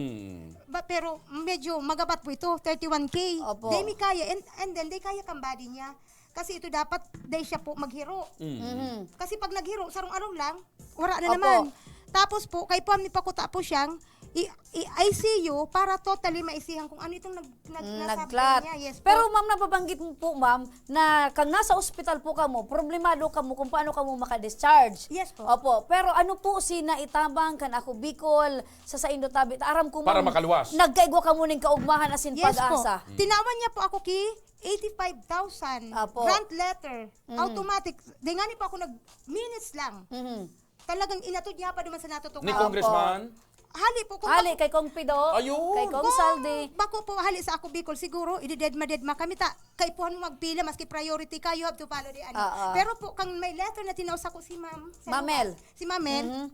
Pero, medyo magabat po ito, 31K. Opo. They mi kaya, and then, they kaya kang body niya. Kasi ito dapat, day siya po maghiro. Kasi pag naghiro, sarong-arong lang, wala na Opo. naman. Tapos po, kay Pam, nipakuta po siyang, ICU para totally maisihan kung ano itong nasabi Nagklat. niya. Yes po. Pero ma'am, nababanggit mo po ma'am na kang nasa ospital po kamo, problemado kamo kung paano kamo maka-discharge. Yes po. Opo. Pero ano po si naitabang kan Ako Bicol sa Indotabi? Aram ko Para ma'am, makaluwas. nagkaigwa kamo ning kaugmahan asin Yes pag-asa. po. Tinawan niya po ako ki 85,000 Apo. grant letter. Automatic. Di nga ni po ako minutes lang. Talagang inatod niya pa naman sa natutukan. Ni Congressman? Hali po. Hali kay Kong Pido, Ayun. kay Kong Saldi. Bako po hali sa Ako Bicol siguro idededma kami ta kay puhan mo magpila maski priority ka, you have to follow the ano. Pero po kang may letter na tinaus ako si Ma'am Mamel. Si Mamel.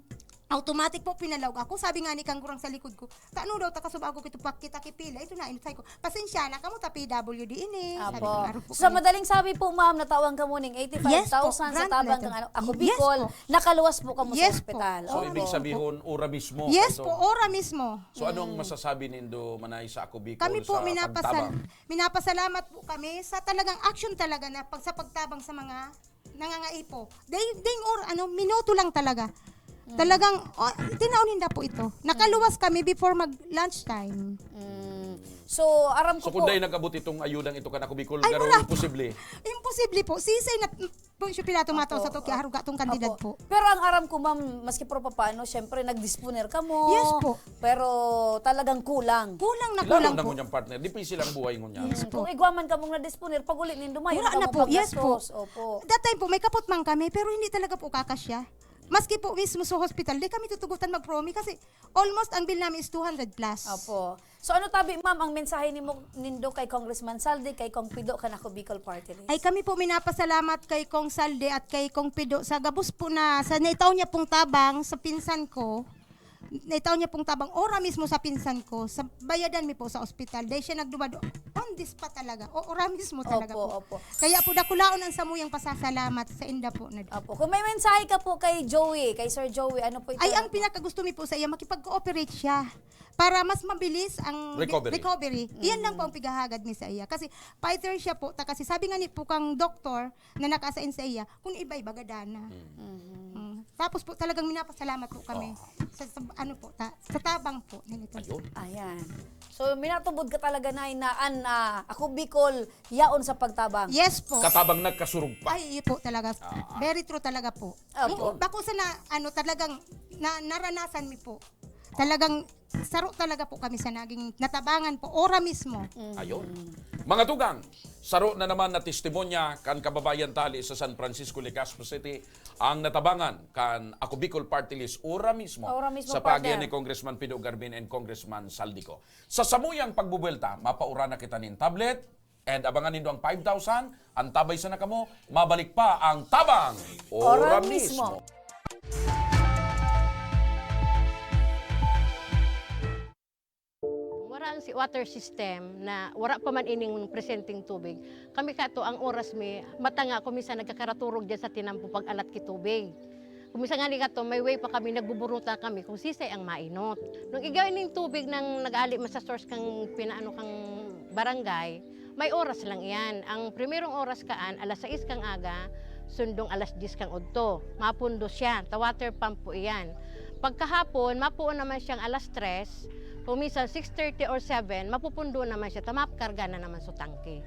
Automatic po pinalawag ako. Sabi nga ni kang gurang sa likod ko, taano daw takasubag ako kito pakita kipila. Ito na inutay ko. Pasensya na kamo ta PWD ini. Sabi ko, Apo. "Araw po Sa kayo." madaling sabi po ma'am, natawang kamo ning Yes po, 85,000 sa grant tabang letter. kang Ako Yes Bicol. po. Nakaluwas po kamo Yes sa po. ospital. So ibig sabihin ura mismo. Yes ito. po, ora mismo. So anong masasabi nindo manay sa Ako Bicol Kami po sa pagtabang? minapasalamat po kami sa talagang action talaga na sa pagtabang sa mga nangangaipo. Ding or minuto lang talaga. Talagang tinaunin na po ito. Nakaluwas kami before mag lunchtime. So, aram ko So po. kung dahil nag-abot itong ayudang ito kan Ako Bicol, Ay, garo wala po. imposible. Imposible po. Sisay na po siya pilato mataw sa to kaya haruga tong kandidat Opo. po. Pero ang aram ko ma'am, maski pro paano, syempre nagdisponer ka mo. Yes po. Pero talagang kulang. Kulang na Lalo kulang na po. ngunyang partner, dipisi lang buhay ngunya. Yes po. Kung igwaman ka mong na-disponer, pag ulit nindo mayo Wala na po. Yes po. Opo. That time po, may kapot man kami, pero hindi talaga po kakasya. Maski po mismo sa hospital, di kami tutugutan mag-promi kasi almost ang bill namin is 200 plus. Opo. So ano tabi ma'am ang mensahe nindo kay Congressman Saldi, kay Kong Pido kan Ako Bicol Party List? Ay kami po minapasalamat kay Kong Salde at kay Kong Pido sa gabos po na sa naitaw niya pong tabang sa pinsan ko. naitaw niya pong tabang ora mismo sa pinsan ko, sa bayadan mi po sa ospital. Dahil siya nagdumado, on this pa talaga. O ora mismo talaga po. Opo. Kaya po dakulaon ang samuyang pasasalamat sa inda po. Opo. Kung may mensahe ka po kay Joey, kay Sir Joey, ano po ito? Ay, ang pinakagusto mi po sa iya, makipag-cooperate siya para mas mabilis ang Recovery. Iyan lang po ang pigahagad mi sa iya. Kasi fighter siya po, kasi sabi nga ni po kang doktor na nakasain sa iya, kung iba'y bagadana. Tapos po talagang minapasalamat po kami sa sa tabang po nito. Ayan. So, minatubod ka talaga na inaan na ako Bicol, yaon sa pagtabang. Yes po. Katabang nagkasurug pa. Ay, po talaga. Very true talaga po. Opo. Bako sa talagang naranasan mi po. Talagang saro talaga po kami sa naging natabangan po, ora mismo. Ayon. Mga tugang, saro na naman na testimonya kan kababayan tali sa San Francisco, Legazpo City, ang natabangan kan Ako Bicol Party List ora mismo sa pagian ni Congressman Pido Garbin and Congressman Saldico. Sa samuyang pagbubuelta, mapaura na kita nin tablet, and abangan nindo ang 5,000, ang tabay sa nakamo, mabalik pa ang tabang ora mismo. Ang water system na wala pa man ining presenting tubig. Kami kato ang oras mi matanga kumisa nagkakaraturog diyan sa tinampo pag alat ki tubig. Kumisa nga ni kato may way pa kami nagbuburuta kami kung sisay ang mainot. Nung igawin ning tubig nang nag-ali sa source kang pinaano kang barangay, may oras lang iyan. Ang primerong oras kaan alas 6 kang aga, sundong alas 10 kang udto. Mapundo siya, ta water pump po iyan. Pagkahapon, mapuon naman siyang alas 3, kung minsan 6:30 or 7, mapupundo naman siya, tamapkarga na naman sa tangke.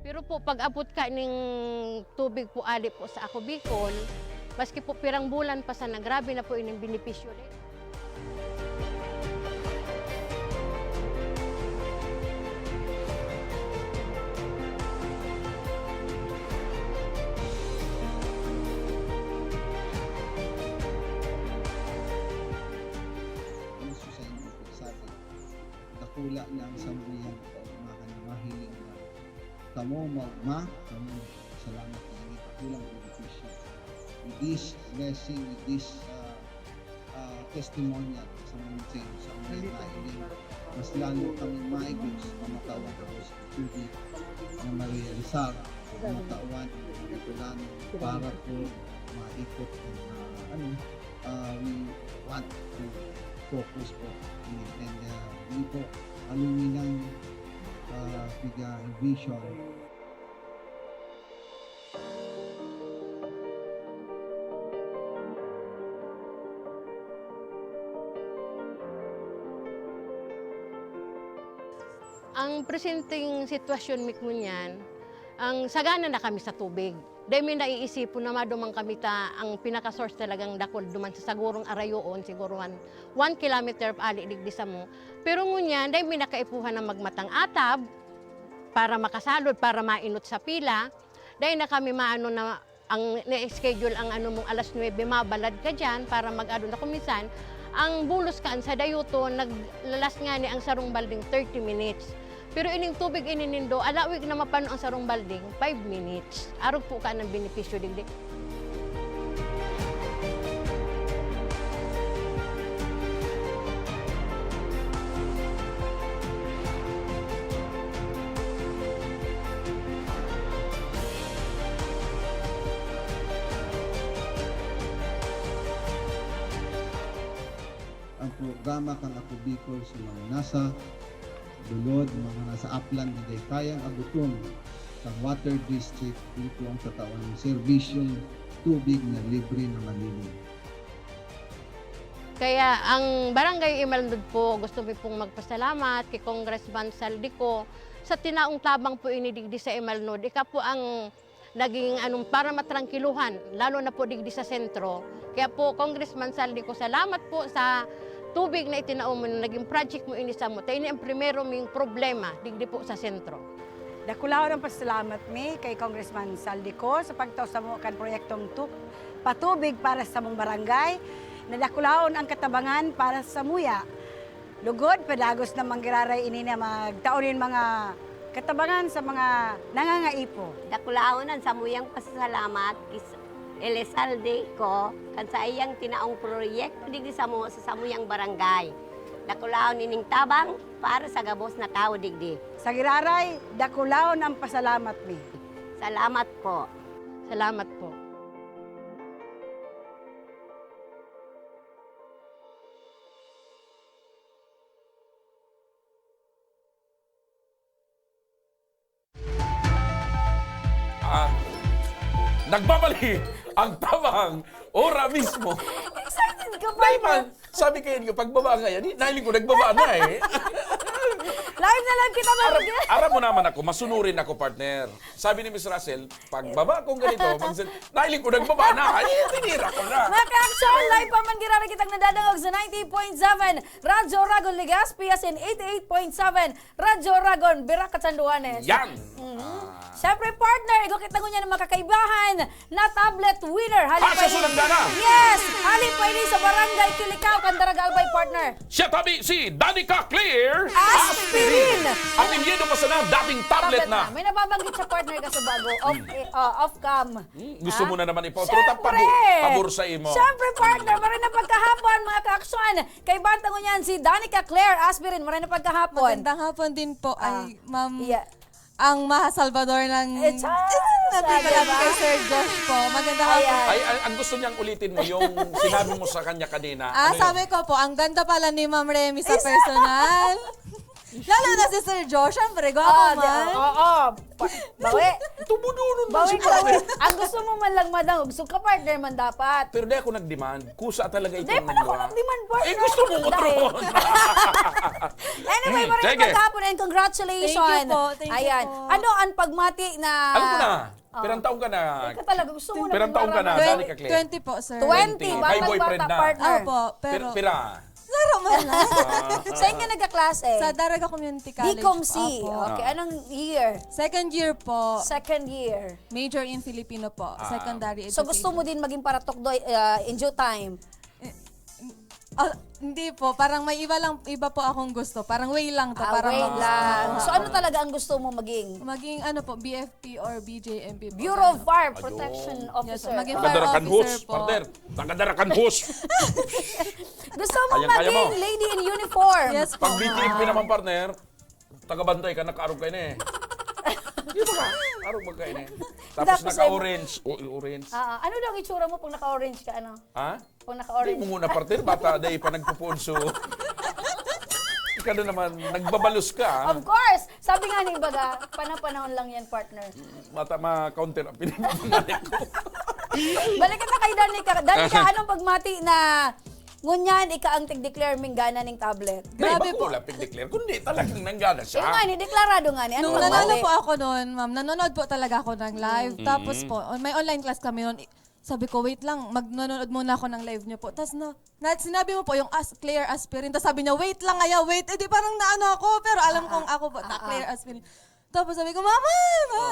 Pero po, pag abot ka ng tubig po ali po sa Ako Bicol, maski po pirang bulan pa sana, grabe na po ining benepisyo rin. Dakula lang sa buyan ko mahiling na kamo magma kamo salamat kami kulang benepisyo with this blessing, with this testimonial sa mga sa mga mahiling mas lalo kami maigos pamatawan ko sa tubig na ma-realisar pamatawan itulan para po maikot we want to focus po and hindi po aluminang vision. Ang presenting sitwasyon mikmunyan, ang sagana na kami sa tubig. Dahil may naiisip na madumang kami ang pinaka-source talagang dakol duman sa sagurong arayoon, siguro 1 kilometer ali digdi sa mo. Pero ngunyan, dahil may nakaipuhan na magmatang atab para makasalod, para mainot sa pila. Dahil na kami maano na ang na-schedule ang mong alas 9, mabalad ka dyan para mag-ado na kumisan. Ang bulos kaan sa dayuto, naglalas nga ni ang sarong balding 30 minutes. Pero ining tubig ininindo, alawig na mapano ang sarong balding, 5 minutes. Arog po ka ng benepisyo digdi. Ang programa kang Ako Bicol sa mga nasa dulod, mga nasa upland na kayang abuton sa water district dito ang tatawan ng serbisyong tubig na libre na malinis. Kaya ang Barangay Imalndod po, gusto ko pong magpasalamat kay Congressman Saldico sa tinaong tabang po inidigdi sa Imalndod. Ika po ang naging para matrangkiluhan, lalo na po digdi sa sentro. Kaya po, Congressman Saldico, salamat po sa tubig na itinaon mo, naging project mo inisa mo. Tayo ang primero ming problema, digdi po sa sentro. Dakulaw ng pasalamat mi kay Congressman Saldico sa pagtaw sa mo kan proyektong patubig para sa mong barangay. Nadakulaon ang katabangan para sa muya. Lugod, padagos na manggiraray ini na magtaonin mga katabangan sa mga nangangaipo. Dakulaonan sa muyang pasasalamat Elizalde ko kan sa iyang tinaong proyekto digdi sa samuyang barangay. Dakulaon ining tabang para sa gabos na tao digdi. Sa giraray, dakulaon ang pasalamat mi. Salamat po. Salamat po. Nagbabalik ang tabang ora mismo. Excited ka, Dahil partner. sabi kayo niyo, pagbaba ngayon, nahiling ko nagbaba na eh. Live na lang kita, Aram mo naman ako, masunurin ako, partner. Sabi ni Miss Russell, pagbaba kong ganito, nahiling ko nagbaba na. Ay, tinira ko na. Mga ka-action, live pa man girara kitang nadadangog sa 90.7 Radyo Ragon Legazpi as in 88.7 Radyo Ragon Bira Katsanduanes. Yan! Siyempre, partner, ikaw kita niya ng makakaibahan na tablet winner. Sa Sulandana! Yes! Halip pa ini sa Barangay Kilikaw, Candaraga Albay, partner. Siya tabi si Danica Clear Aspirin! At imyedo pa sana dating tablet na. May nababanggit sa partner ka sa bago. Off-cam. Gusto mo na naman ipotro, Siyempre! pabor sa imo. Siyempre, partner, maray na pagkahapon, mga ka-aksyon. Kay bantang niyan si Danica Claire Aspirin, maray na pagkahapon. Magandang hapon din po ay Ma'am Yeah. ang Maha Salvador ng kay Sir Josh po. Magandang hapon. Ay, ang gusto niyang ulitin mo yung sinabi mo sa kanya kanina. Ano yun? Sabi ko po, ang ganda pala ni Ma'am Remy sa personal. Lalo na si Sir Josh, syempre, gwapo man. Bawi. Tumudunon mo Bawi si ka. partner. Ang gusto mo man lang madang, gusto ka partner man dapat. Pero di ako nag-demand. Kusa talaga ito. Hindi pa ako nag-demand partner. Eh, gusto mo utron. Anyway, maraming Sige. pagkahapon and congratulations. Thank you po, thank you Ayan. po. Ano ang pagmati na... Alam ko na. Perang taong ka na. Ikaw talaga, gusto mo na. Perang taong ka na, Danica Claire. 20 po, sir. 20, May boyfriend bata na. partner. Opo, pero Pira. laro man lang. Saan ka nagkaklase? Sa Daraga Community College. DCOMC. Opo. Okay, anong year? Second year po. Second year. Major in Filipino po. Secondary education. So gusto mo din maging paratok in due time? Hindi po, parang may iba po akong gusto. Parang way lang to. Parang Wait gusto lang. ko. So ano talaga ang gusto mo maging? Maging ano po, BFP or BJMP po. Bureau of Fire Protection Officer. maging fire Takadarakan officer hus, po. partner. Takadarakan hus. Gusto mo Kayang-kaya maging mo. lady in uniform. Yes po. Pag BTFP naman, partner, tagabantay ka, nakaarog kayo na eh. Di ba ka? Arog ba kayo na eh. Tapos Tapos naka-orange. Orange. Ano daw itsura mo pag naka-orange ka? Ano? Ha? Pag Hindi naka-orange. mo muna, partner. Bata, dahil pa nagpupunso. Ikaw na naman, nagbabalos ka. Of course! Sabi nga ni Baga, panahon lang yan, partner. Ma-counter ang pinipinalik ko. Balik kita kay Danica. Danica, anong pagmati na ngunyan, ika ang tig-declare ming gana ng tablet? Grabe po. Wala pig-declare. Kundi talagang nanggana Yung siya. nga ni, deklarado nga ni. Nung Ano nanalo po ako noon, ma'am, nanonood po talaga ako ng live. Tapos po, may online class kami noon. Sabi ko, wait lang, magnanonood muna ako ng live niyo po. Tapos sinabi mo po yung Claire Aspirin. Tapos sabi niya, wait lang, wait. Eh di parang naano ako, pero alam kong ako po, Claire Aspirin. Tapos sabi ko, Mama!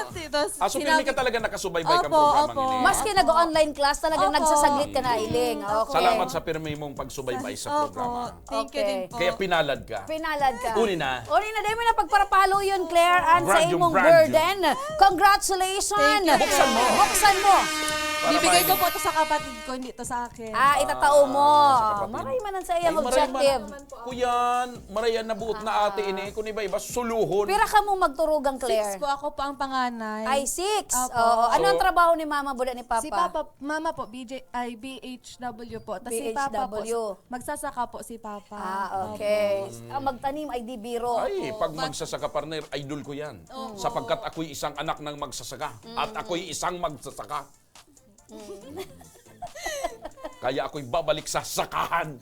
Tapos So, hindi ka talaga nakasubaybay kang Opo, programang opo. ini. Maski nag-online class, talagang Opo. nagsasaglit ka na, Iling. Okay. Salamat sa pirmi mong pagsubaybay sa programa. Thank you din po. Kaya pinalad ka. Pinalad ka. Uni na. Uni na, dahil mo na pagparapalo yun, Claire, and sa Brand yung imong brand burden. Congratulations! Thank you. Buksan mo. Buksan mo. Bibigay ko po ito sa kapatid ko, hindi ito sa akin. Itatao mo. sa kapatid. Maray man ang sa iyang Ay, objective. Kuyan, marayan na buot na ate ini. Kung iba-iba, suluhon. Pira ka mo magturugang, Claire? 6 po ako po ang panganay. Ay, 6. Opo. Oo. Ano ang trabaho ni Mama Buda ni Papa? Si Papa, Mama po, BHW po. Tapos si Papa po, BHW. magsasaka po si Papa. Okay. Ang magtanim ay di biro. Ay, pag magsasaka partner, idol ko yan. Sapagkat ako'y isang anak ng magsasaka. At ako'y isang magsasaka. Kaya ako'y babalik sa sakahan.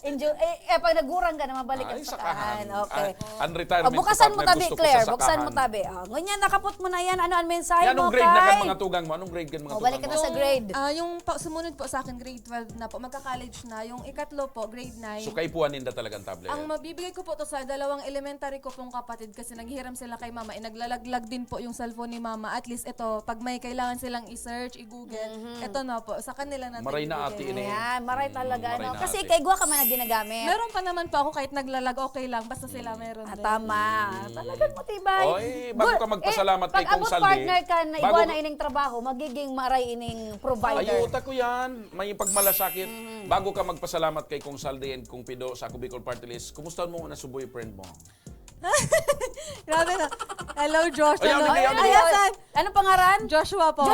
Enjoy. Pag nagurang ka na, mabalik ka Ay, sa sakahan. Okay. Unretirement Bukasan mo partner, tabi, gusto ko Claire. sa Buksan mo sakahan. tabi. Ngunyan, nakapot mo na yan. Ano ang mensahe Anong mo, grade na kan Kay? mga tugang mo? Anong grade kan mga Balik ka tugang na mo? sa grade. Yung sumunod po sa akin, grade 12 na po. Magka-college na. Yung ikatlo po, grade 9. So kay puwanin na talagang tablet. Ang mabibigay ko po to sa dalawang elementary ko pong kapatid kasi naghihiram sila kay mama. Naglalaglag din po yung cellphone ni mama. At least ito, pag may kailangan silang i-search, i-google, ito na po. Sa kanila natin Maray na ibigay. ate ini. Ayan, maray talaga. Maray No? na Kasi ate. kay igwa ka man na ginagamit. Meron pa naman po ako kahit naglalag, okay lang. Basta sila meron din. Tama. Talagang matibay. Oy, bago ka magpasalamat kay Kong Pag Saldi, abot partner ka na igwa bago- na ining trabaho, magiging maray ining provider. Ayuta ko yan. May pagmalasakit. Bago ka magpasalamat kay Kong Saldi and Kong Pido sa Ako Bicol Party List, kumustahan mo muna sa boyfriend mo? Grabe na. Hello, Josh. Ayaw, Hello. ayaw, Ay, ayaw. asan? Ano pangaran? Joshua po.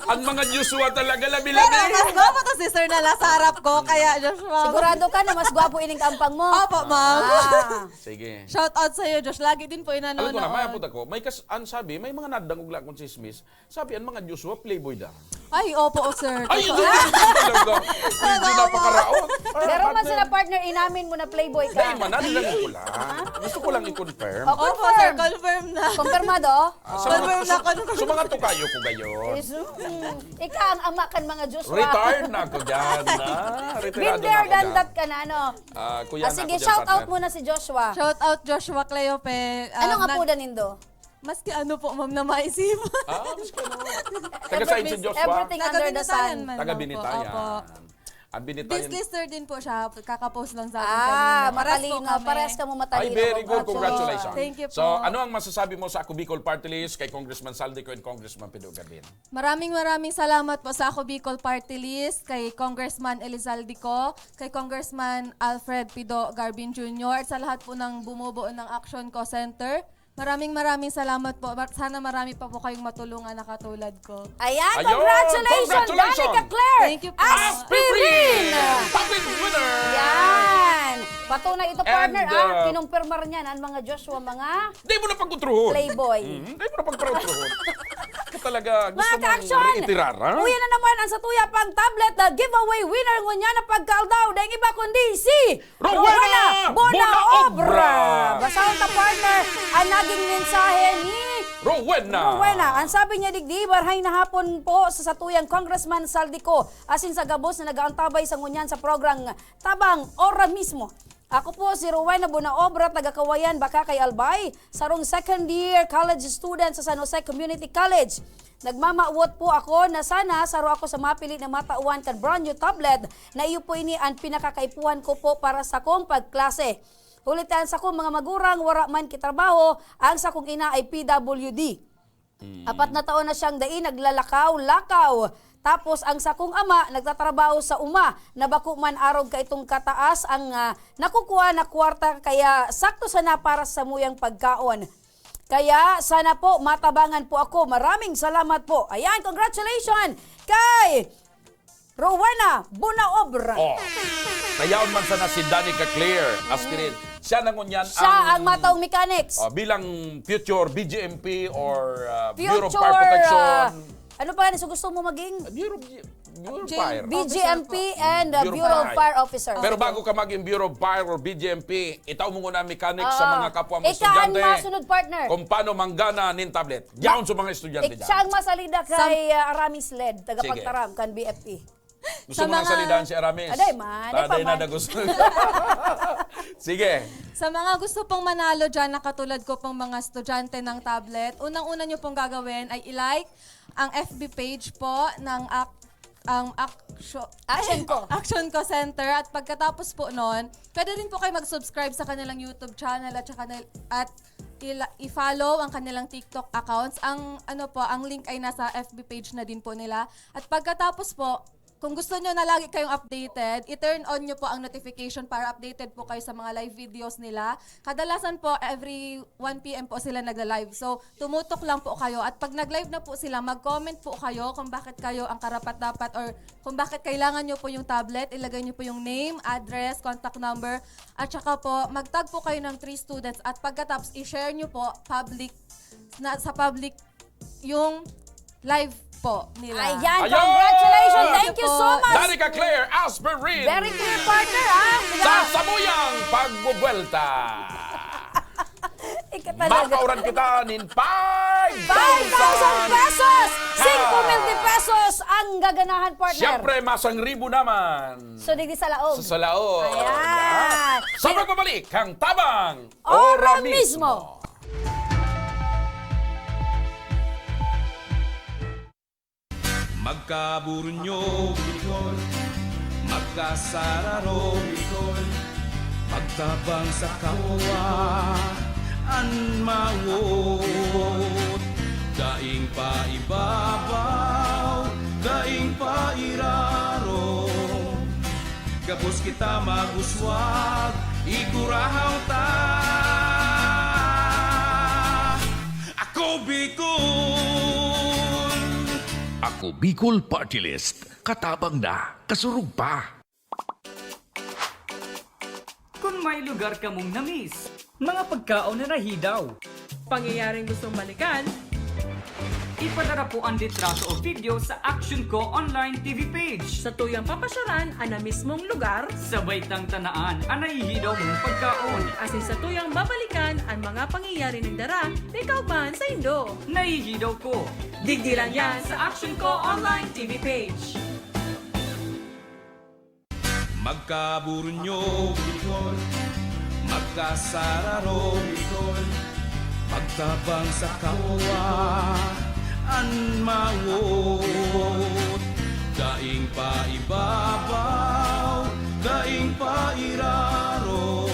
Ang mga Joshua talaga Pero labi-labi. mas gwapo to si Sir na sa harap ko, kaya Joshua. Sigurado ka na mas gwapo ining kampang mo. Opo, ma'am. Sige. Shout out sa'yo, Josh. Lagi din po Alam ko na, may inanonood. apot ako. May sabi, may mga nadangog kong chismis. Sabi, ang mga Joshua, playboy da. Ay, opo, sir. Ay, ito talaga. Medyo napakaraon. Pero man sila partner, inamin mo na playboy Dahil ka. mananilang ko lang. Gusto ko lang i-confirm. O, Opo, sir. confirm. Confirm na. Kumpirmado? Confirm na, confirm. Sa mga tukayo ko gayon. Ika ang ama kan mga Joshua. Retired na ako dyan. Retirado Been na there, ako done dyan. that ka na, ano? Kuya na Sige, ako dyan, shout out partner. muna si Joshua. Shout out Joshua Cleope. Ano nga po nindo? Maski ano po, ma'am, na maisip. Mas ka no. Taga sa'yo si Joshua. Everything under the sun. Taga Binitayan. Opo. Ang Binitayan. Business din po siya. Kakapost lang sa akin kanina. Matalino. Parehas ka mo Ay, matalino. very good. Congratulations. Thank you po. So, ano ang masasabi mo sa Ako Bicol Party List kay Congressman Saldico and Congressman Pido Gabin? Maraming salamat po sa Ako Bicol Party List, kay Congressman Elizaldico, kay Congressman Alfred Pido Garbin Jr., at sa lahat po ng bumubuo ng Action Co Center. Maraming salamat po. Sana marami pa po kayong matulungan na katulad ko. Ayan, Ayun, congratulations, congratulations. Danica Claire! Thank you po. Aspirin! Public winner! Yan! Patunay ito, partner, And, kinumpirmar niyan ang mga Joshua, mga Di mo na pagkutruhon. playboy. Di mo na pagkutruhon. Talaga, gusto Mga mong ka-action! reitirar, ha? Uwi na naman ang satuya pang tablet na giveaway winner ngunya na pagkaldaw dahil iba kundi si Rowena Bonaobra! Basahon ta, partner, ang naging mensahe ni Rowena! Ang sabi niya, digdi, barhay na hapon po sa satuyang Congressman Saldico, asin sa gabos na nag-aantabay sa ngunyan sa program Tabang Ora mismo. Ako po si Rowena Bonaobra, taga-Kawayan, Bakakay, Albay, sarong second year college student sa San Jose Community College. Nagmamauwat po ako na sana saro ako sa mapili na matauan kan brand new tablet na iyo po ini ang pinakakaipuhan ko po para sa kong pagklase. Hulitan sa kong mga magurang, wara man kitrabaho, ang sa kong ina ay PWD. 4 na taon na siyang dai naglalakaw-lakaw. Tapos ang sakong ama nagtatrabaho sa uma na bako man arog ka itong kataas ang nakukuha na kwarta kaya sakto sana para sa muyang pagkaon. Kaya sana po matabangan po ako. Maraming salamat po. Ayan, congratulations kay Rowena Bonaobra. Oh. Tayaon man sana si Danica Claire, aspirin. Siya nangunyan Siya ang mataong mechanics. bilang future BGMP or Bureau of Future, Fire Protection. ano pa yan? So gusto mo maging Bureau of Fire. BGMP and Bureau of Bureau of Fire. Fire Officer. Pero bago ka maging Bureau of Fire or BGMP, itaw mo muna mechanics sa mga kapwa mo Ika ang estudyante. masunod, partner. Kung paano manggana nin tablet. Yaon sa mga estudyante dyan. Siya ang masalida kay Aramis LED, tagapagtaram, kan BFP. Gusto mo nang salidahan si Aramis? Aday man, Taday pa na man. gusto. Sige. Sa mga gusto pong manalo dyan na katulad ko pong mga estudyante ng tablet, unang-una nyo pong gagawin ay i-like ang FB page po ng Action Co Center, at pagkatapos po nun, pwede din po kayo mag-subscribe sa kanilang YouTube channel at i-follow ang kanilang TikTok accounts. Ang link ay nasa FB page na din po nila. At pagkatapos po, kung gusto nyo na lagi kayong updated, i-turn on nyo po ang notification para updated po kayo sa mga live videos nila. Kadalasan po, every 1 p.m. po sila nagla-live. So, tumutok lang po kayo. At pag nag-live na po sila, mag-comment po kayo kung bakit kayo ang karapat-dapat or kung bakit kailangan nyo po yung tablet. Ilagay nyo po yung name, address, contact number. At saka po, mag-tag po kayo ng 3 students. At pagkatapos, i-share nyo po sa public yung live po nila. Ayan, congratulations! Thank you so much! Danica Claire, aspirin! Very clear, partner, ha? Sa Samuyang Pagbubuelta! Ika talaga. Makauran kita nin 5,000 pesos! 5,000 pesos ang gaganahan, partner. Siyempre, masang ribo naman. So, digdi sa laog. Sa salaog. Ayan. Sa pagbabalik, ang Tabang Ora mismo. Magkaburunyo, Bicol, magkasararo Bicol, pagtabang sa kapwa an mawot, daing pa ibabaw, daing pa iraro, kapos kita maguswag, igurahaw ta. Ako Bicol! Ako Bicol Party List. Katabang na, kasurug pa. Kung may lugar ka mong namiss, mga pagkaon na nahidaw, pangyayaring gustong balikan, ipadara po ang litrato o video sa Action Ko Online TV page. Sa tuyang papasyaran ang na mismong lugar, sabay tang tanaan ang nahihidaw mong pagkaon. Asin sa tuyang babalikan ang mga pangyayari ng dara, ikaw man sa Indo. Nahihidaw ko. Digdi lang yan sa Action Ko Online TV page. Magkaburunyo Bicol, magkasararo Bicol, pagtabang sa kapwa an mawot, daing pa ibabaw, daing pa iraro,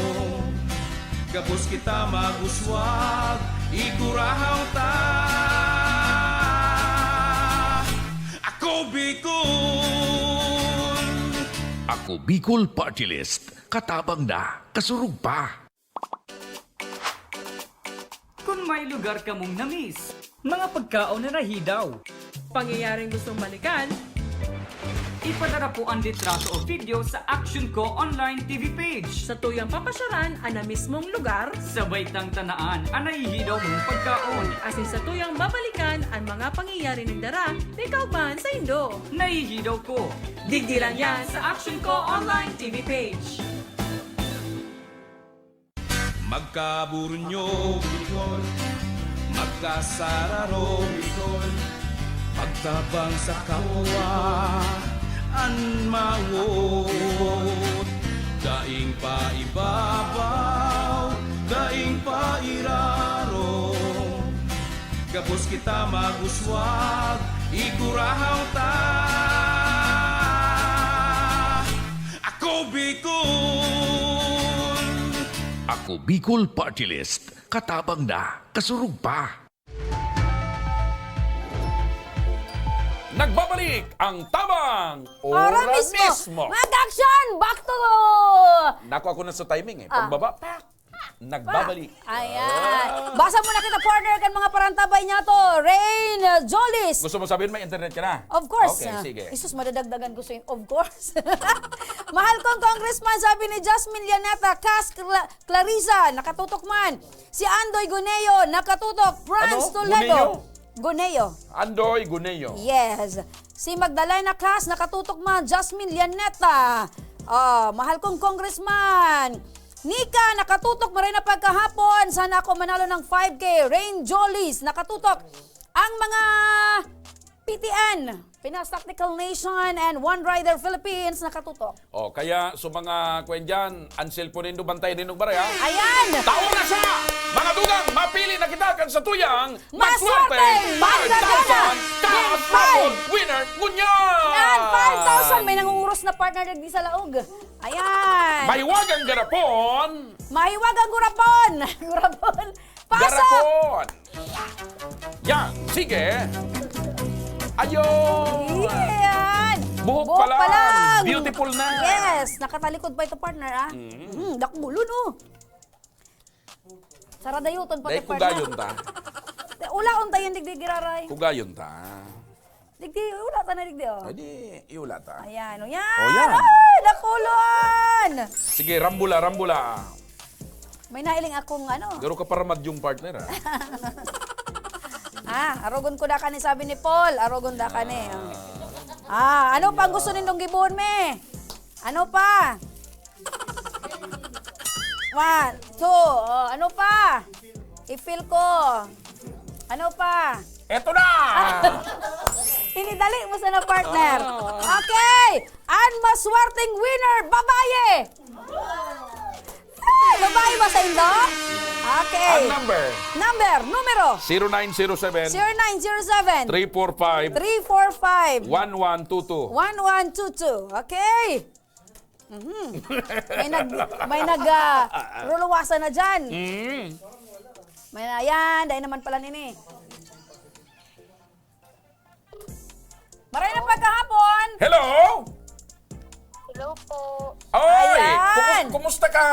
kapos kita maguswag, igurahaw ta. Ako Bicol! Ako Bicol Party List. Katabang na, kasurug pa. Kung may lugar ka mong namiss, mga pagkaon na nahidaw, pangyayaring gustong balikan, ipadara po ang litrato o video sa Action Ko Online TV page. Sa tuyang papasyaran ang na mismong lugar, sabay tang tanaan ang nahihidaw mong pagkaon. Asin sa tuyang babalikan ang mga pangyayari ng dara, ikaw man sa Indo. Nahihidaw ko. Digdi lang yan sa Action Ko Online TV page. Magkaburunyo Bicol, magkasararo Bicol, pagtabang sa kapwa an mawot, daing pa ibabaw, daing pa iraro, kapos kita maguswag, igurahaw ta. Ako Bicol! Ako Bicol Party List. Katabang na, kasurug pa. Nagbabalik ang tabang Ora mismo. mismo! Mag-action! Back to... Nako ako na sa timing eh. Pagbaba, nagbabalik. Ayan. Basa mo na kita, partner, kan mga parantabay niya to. Rain Jolis. Gusto mo sabihin may internet ka na? Of course. Okay, sige. Isus, madadagdagan ko sa of course. Mahal kong congressman, sabi ni Jasmine Llaneta, Cas Clarissa, nakatutok man. Si Andoy Guneo, nakatutok. Franz Toledo. Guneo. Andoy Guneo. Yes. Si Magdalena Cas, nakatutok man. Jasmine Llaneta. Mahal kong congressman. Nika, nakatutok mo rin na pagkahapon. Sana ako manalo ng 5K. Rain Jolis, nakatutok. Ang mga PTN, Pinas Tactical Nation and One Rider Philippines, nakatutok. Kaya sa mga kwen dyan, ang cellphone nindo, bantay nindo baray ha? Ayan! Taon na siya! Mga dugang, mapili na kita kan sa tuyang Maswerte! 5,000 cash raffle winner ngunyan! Yan, 5,000! May nangunguros na partner nagdi sa laog. Ayan! Mahiwagang garapon! Mahiwagang gurapon! Gurapon! Pasok! Garapon! Yan, sige! Ayun! Yan! Buhok pa lang! Beautiful na! Yes! Nakatalikod pa ito, partner, ha? Dakbulo, no? Saradayuton pa Dahil ito, partner. kugayon ta. Ulaon tayo yung digdigiraray. Kugayon ta. Ula ta na digdi, oh. Hindi, iula ta. Ayan, o yan! O, yan. Ay, nakulon! Sige, rambula, rambula. May nailing akong ano. Garo ka para yung partner, ha? Arogon ko da kani, sabi ni Paul. Arogon da kani. Ano pa ang gusto nindong gibuon, me? Ano pa? 1, 2, ano pa? I-feel ko. Ano pa? Eto na! Inidali mo sa na, partner. Okay! Ang maswerteng winner, babae! Babae ba sa Indo? Okay. Ang Numero. 0907 0907 345 345 1122. 1122. Okay. May ruluwasan na dyan. Mm. Ayan, dahil naman pala nini. Maray na pagkahapon. Hello? Hello po. Oy! Ayan. Kumusta ka?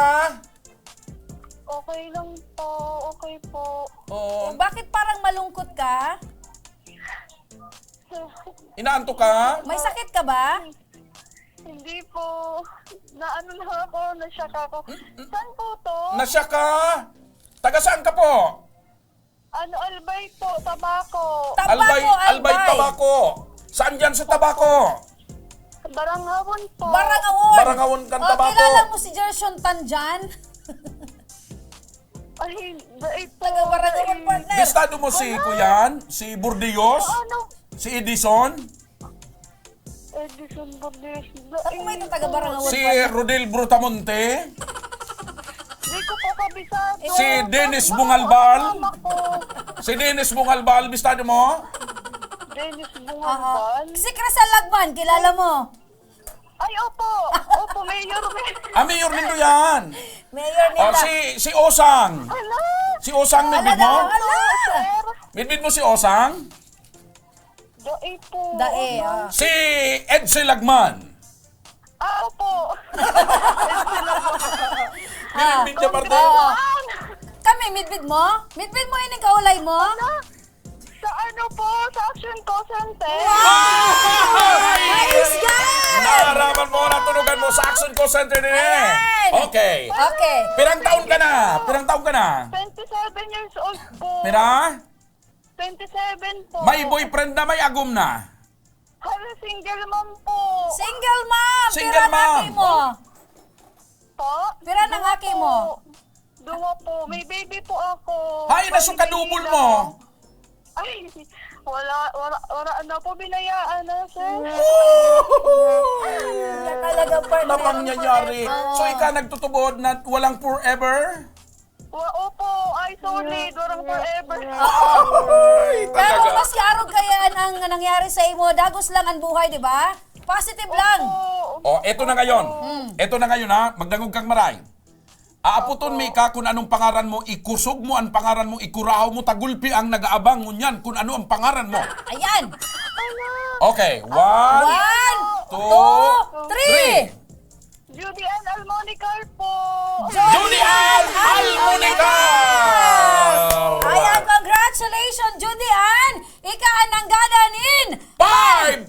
Okay lang po. Okay po. Oh, Bakit parang malungkot ka? inaanto ka? May sakit ka ba? Hindi po. Naano na ako. Nashock ako. Saan po to? Nasya ka? Taga saan ka po? Ano, Albay po. Tabako. Albay Tabako. Saan dyan sa Tabako? Barangawon po. Barangawon. Barangawon kang Tabako. Kilala mo si Gerson Tan dyan? Ay, dahil po. Taga Barangawon partner. Bistado mo si Kuyan? Si Burdios? Ano? Si Edison? Edison Bordes. Ako may taga Barangawon Si partner. Rodel Brutamonte? Hindi ko po kabisado. Si Dennis Bungalbal? Mama ko. Si Dennis Bungalbal, bistado mo? Dennis Bungalbal. Si Crisel Lagman, kilala mo? Ay, opo. Opo, Mayor. Mayor nindo yan. Mayor Oh, nila. si Osang. Hala. Si Osang, midbid mo? Sir. Midbid mo si Osang? Dae po. Dae, Si Edsel Lagman. Opo. Midbid niya, parte. Kami, midbid mo? Midbid mo yun yung kaulay mo? Sa ano po? Sa Action Call Center. Nice guy! Naaraman mo, natunugan mo sa Action Call Center din eh. Okay. Okay. Pirang taon ka na? Pirang taon ka na? 27 years old po. Pira? 27 po. May boyfriend na, may agum na. Hala, single mom po. Single mom! Single Pira mom. ng aki mo. Po? Pira ng aki mo. Dungo po. May baby po ako. Hay, nasukadubol mo. Ay, wala na po. Binayaan na, sir. Yan talaga partner. Napangyayari. So, ikaw nagtutubod na walang forever? Opo, ay solid. Walang forever. Pero mas kaarog kaya ang nangyari sa imo, dagos lang ang buhay, di ba? Positive lang. O, eto na ngayon. Eto na ngayon ha, magdangog kang maray. Aaputon mi ka kung anong pangaran mo, ikusog mo ang pangaran mo, ikurahaw mo, tagulpi ang nag-aabang ngunyan kung ano ang pangaran mo. Ayan. Okay, 1, 2, 3. Judy Ann Almonicar po. Judy Ann Almonicar! Ayan, congratulations, Judy Ann! Ika ang nanggadanin 5,000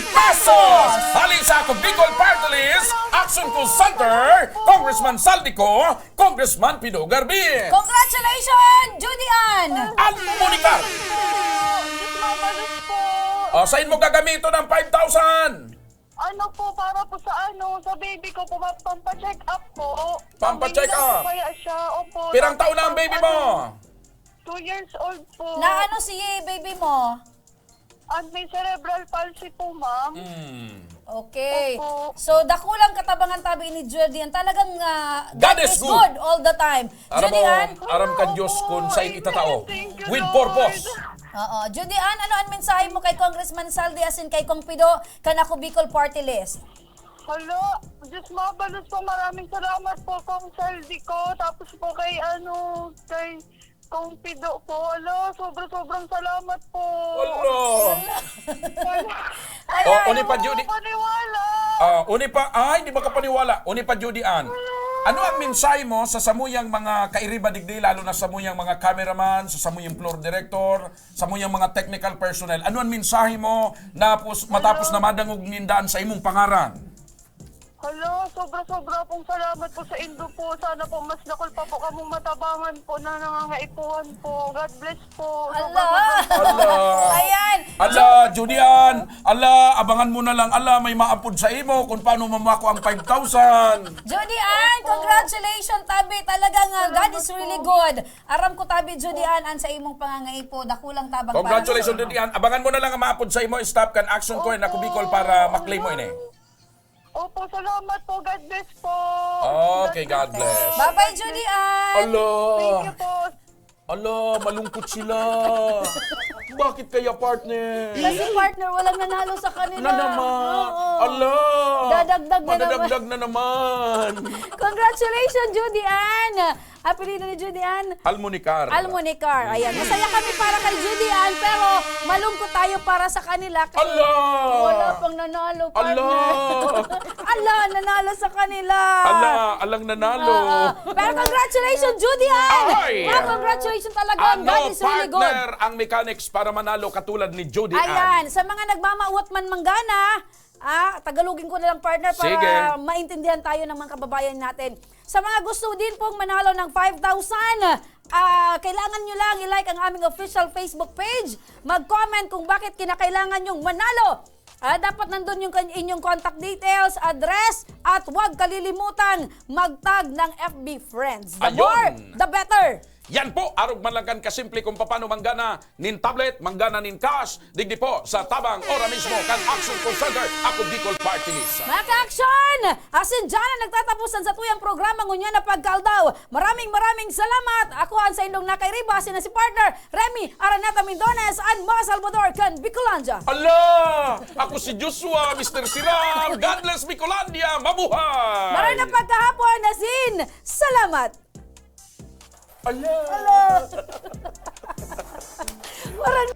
pesos! Halin sa ako, Bicol Party List, Action Call Center, Congressman Saldico, Congressman Pido Garbi. Congratulations, Judy Ann! Almonicar! Diyos mabalot po. O, saan mo gagamito ng 5,000? Ano po, para po sa sa baby ko po, pampacheck up po. Pampacheck up? Kaya siya, opo. Pirang taon na ang baby mo? 2 years old po. Na ano si baby mo? At may cerebral palsy po, ma'am. Okay. Opo. So, dakulang katabangan tabi ni Judy Ann. Talagang God is good. all the time. Judy Ann, Aram ka Diyos kung sa'yo itatao. With purpose. oo. Judy Ann, ano ang mensahe mo kay Congressman Saldi asin kay Kong Pido kanako Bicol Party List? Hello, Diyos mabalot po. Maraming salamat po, Kong Saldi ko. Tapos po kay kay Kong Pido po. Sobrang salamat po. Uni pa Judy. Paniwala. Uni pa, hindi ba kapaniwala? Uni pa Judy Ann. Ano ang mensahe mo sa samuyang mga kairiba digdi, lalo na sa samuyang mga cameraman, sa samuyang floor director, sa samuyang mga technical personnel? Ano ang mensahe mo na matapos na madangog nindaan sa imong pangaran? Hello, sobra pong salamat po sa Indo po. Sana po mas nakul pa po kamong matabangan po na nangangaipuhan po. God bless po. Ayan. Ala, Judy Ann, ala, abangan mo na lang, ala, may maapod sa imo kung paano mamako ang 5,000. Judy Ann, congratulations tabi. Talagang God is really good. Aram ko tabi Judy Ann sa imong pangangaipo. Dakulang tabang Congratulations, Judy Ann. Abangan mo na lang ang maapod sa imo. Stop kan action ko na kubikol para maklaim mo ini. Opo, salamat po. God bless po. Okay, God bless. Bye-bye, Judy Ann. Ala. Thank you po. Ala, malungkot sila. Bakit kaya, partner? Kasi partner, walang nanalo sa kanila. Na naman. Oo. Ala! Dadagdag na Madadagdag na naman. Congratulations, Judy Ann! Apelido ni Judy Ann? Almonicar. Almonicar. Ayan. Masaya kami para kay Judy Ann, pero malungkot tayo para sa kanila. Kasi Ala! wala pang nanalo, partner. Ala, nanalo sa kanila. Ala, alang nanalo. Pero congratulations, Judy Ann! Ay! Congratulations talaga. Ano, God is really good. partner, ang mechanics para manalo katulad ni Judy Ann? Ayan, sa mga nagmamauot man manggana, Tagalogin ko na lang, partner, para Sige. maintindihan tayo ng mga kababayan natin. Sa mga gusto din pong manalo ng 5,000, kailangan nyo lang i-like ang aming official Facebook page. Mag-comment kung bakit kinakailangan nyong manalo. Dapat nandun yung inyong contact details, address, at huwag kalilimutan mag-tag ng FB friends. The Ayun. more, the better. Yan po, arog man lang kan kasimple kung paano manggana nin tablet, manggana nin cash. Digdi po sa tabang ora mismo kan Action Call Center, ako Bicol Party List. Mga ka-action! Asin dyan na nagtatapusan sa tuyang programa ngunya na pagkaldaw. Maraming salamat. Ako ang sa indong nakairiba, sina si partner Remy Araneta Mindones and Ma Salvador kan Bicolanja. Ala! Ako si Joshua, Mr. Siram. God bless Bicolandia. Mabuhay! Maraming na pagkahapon, Asin. Salamat! Ala! Parang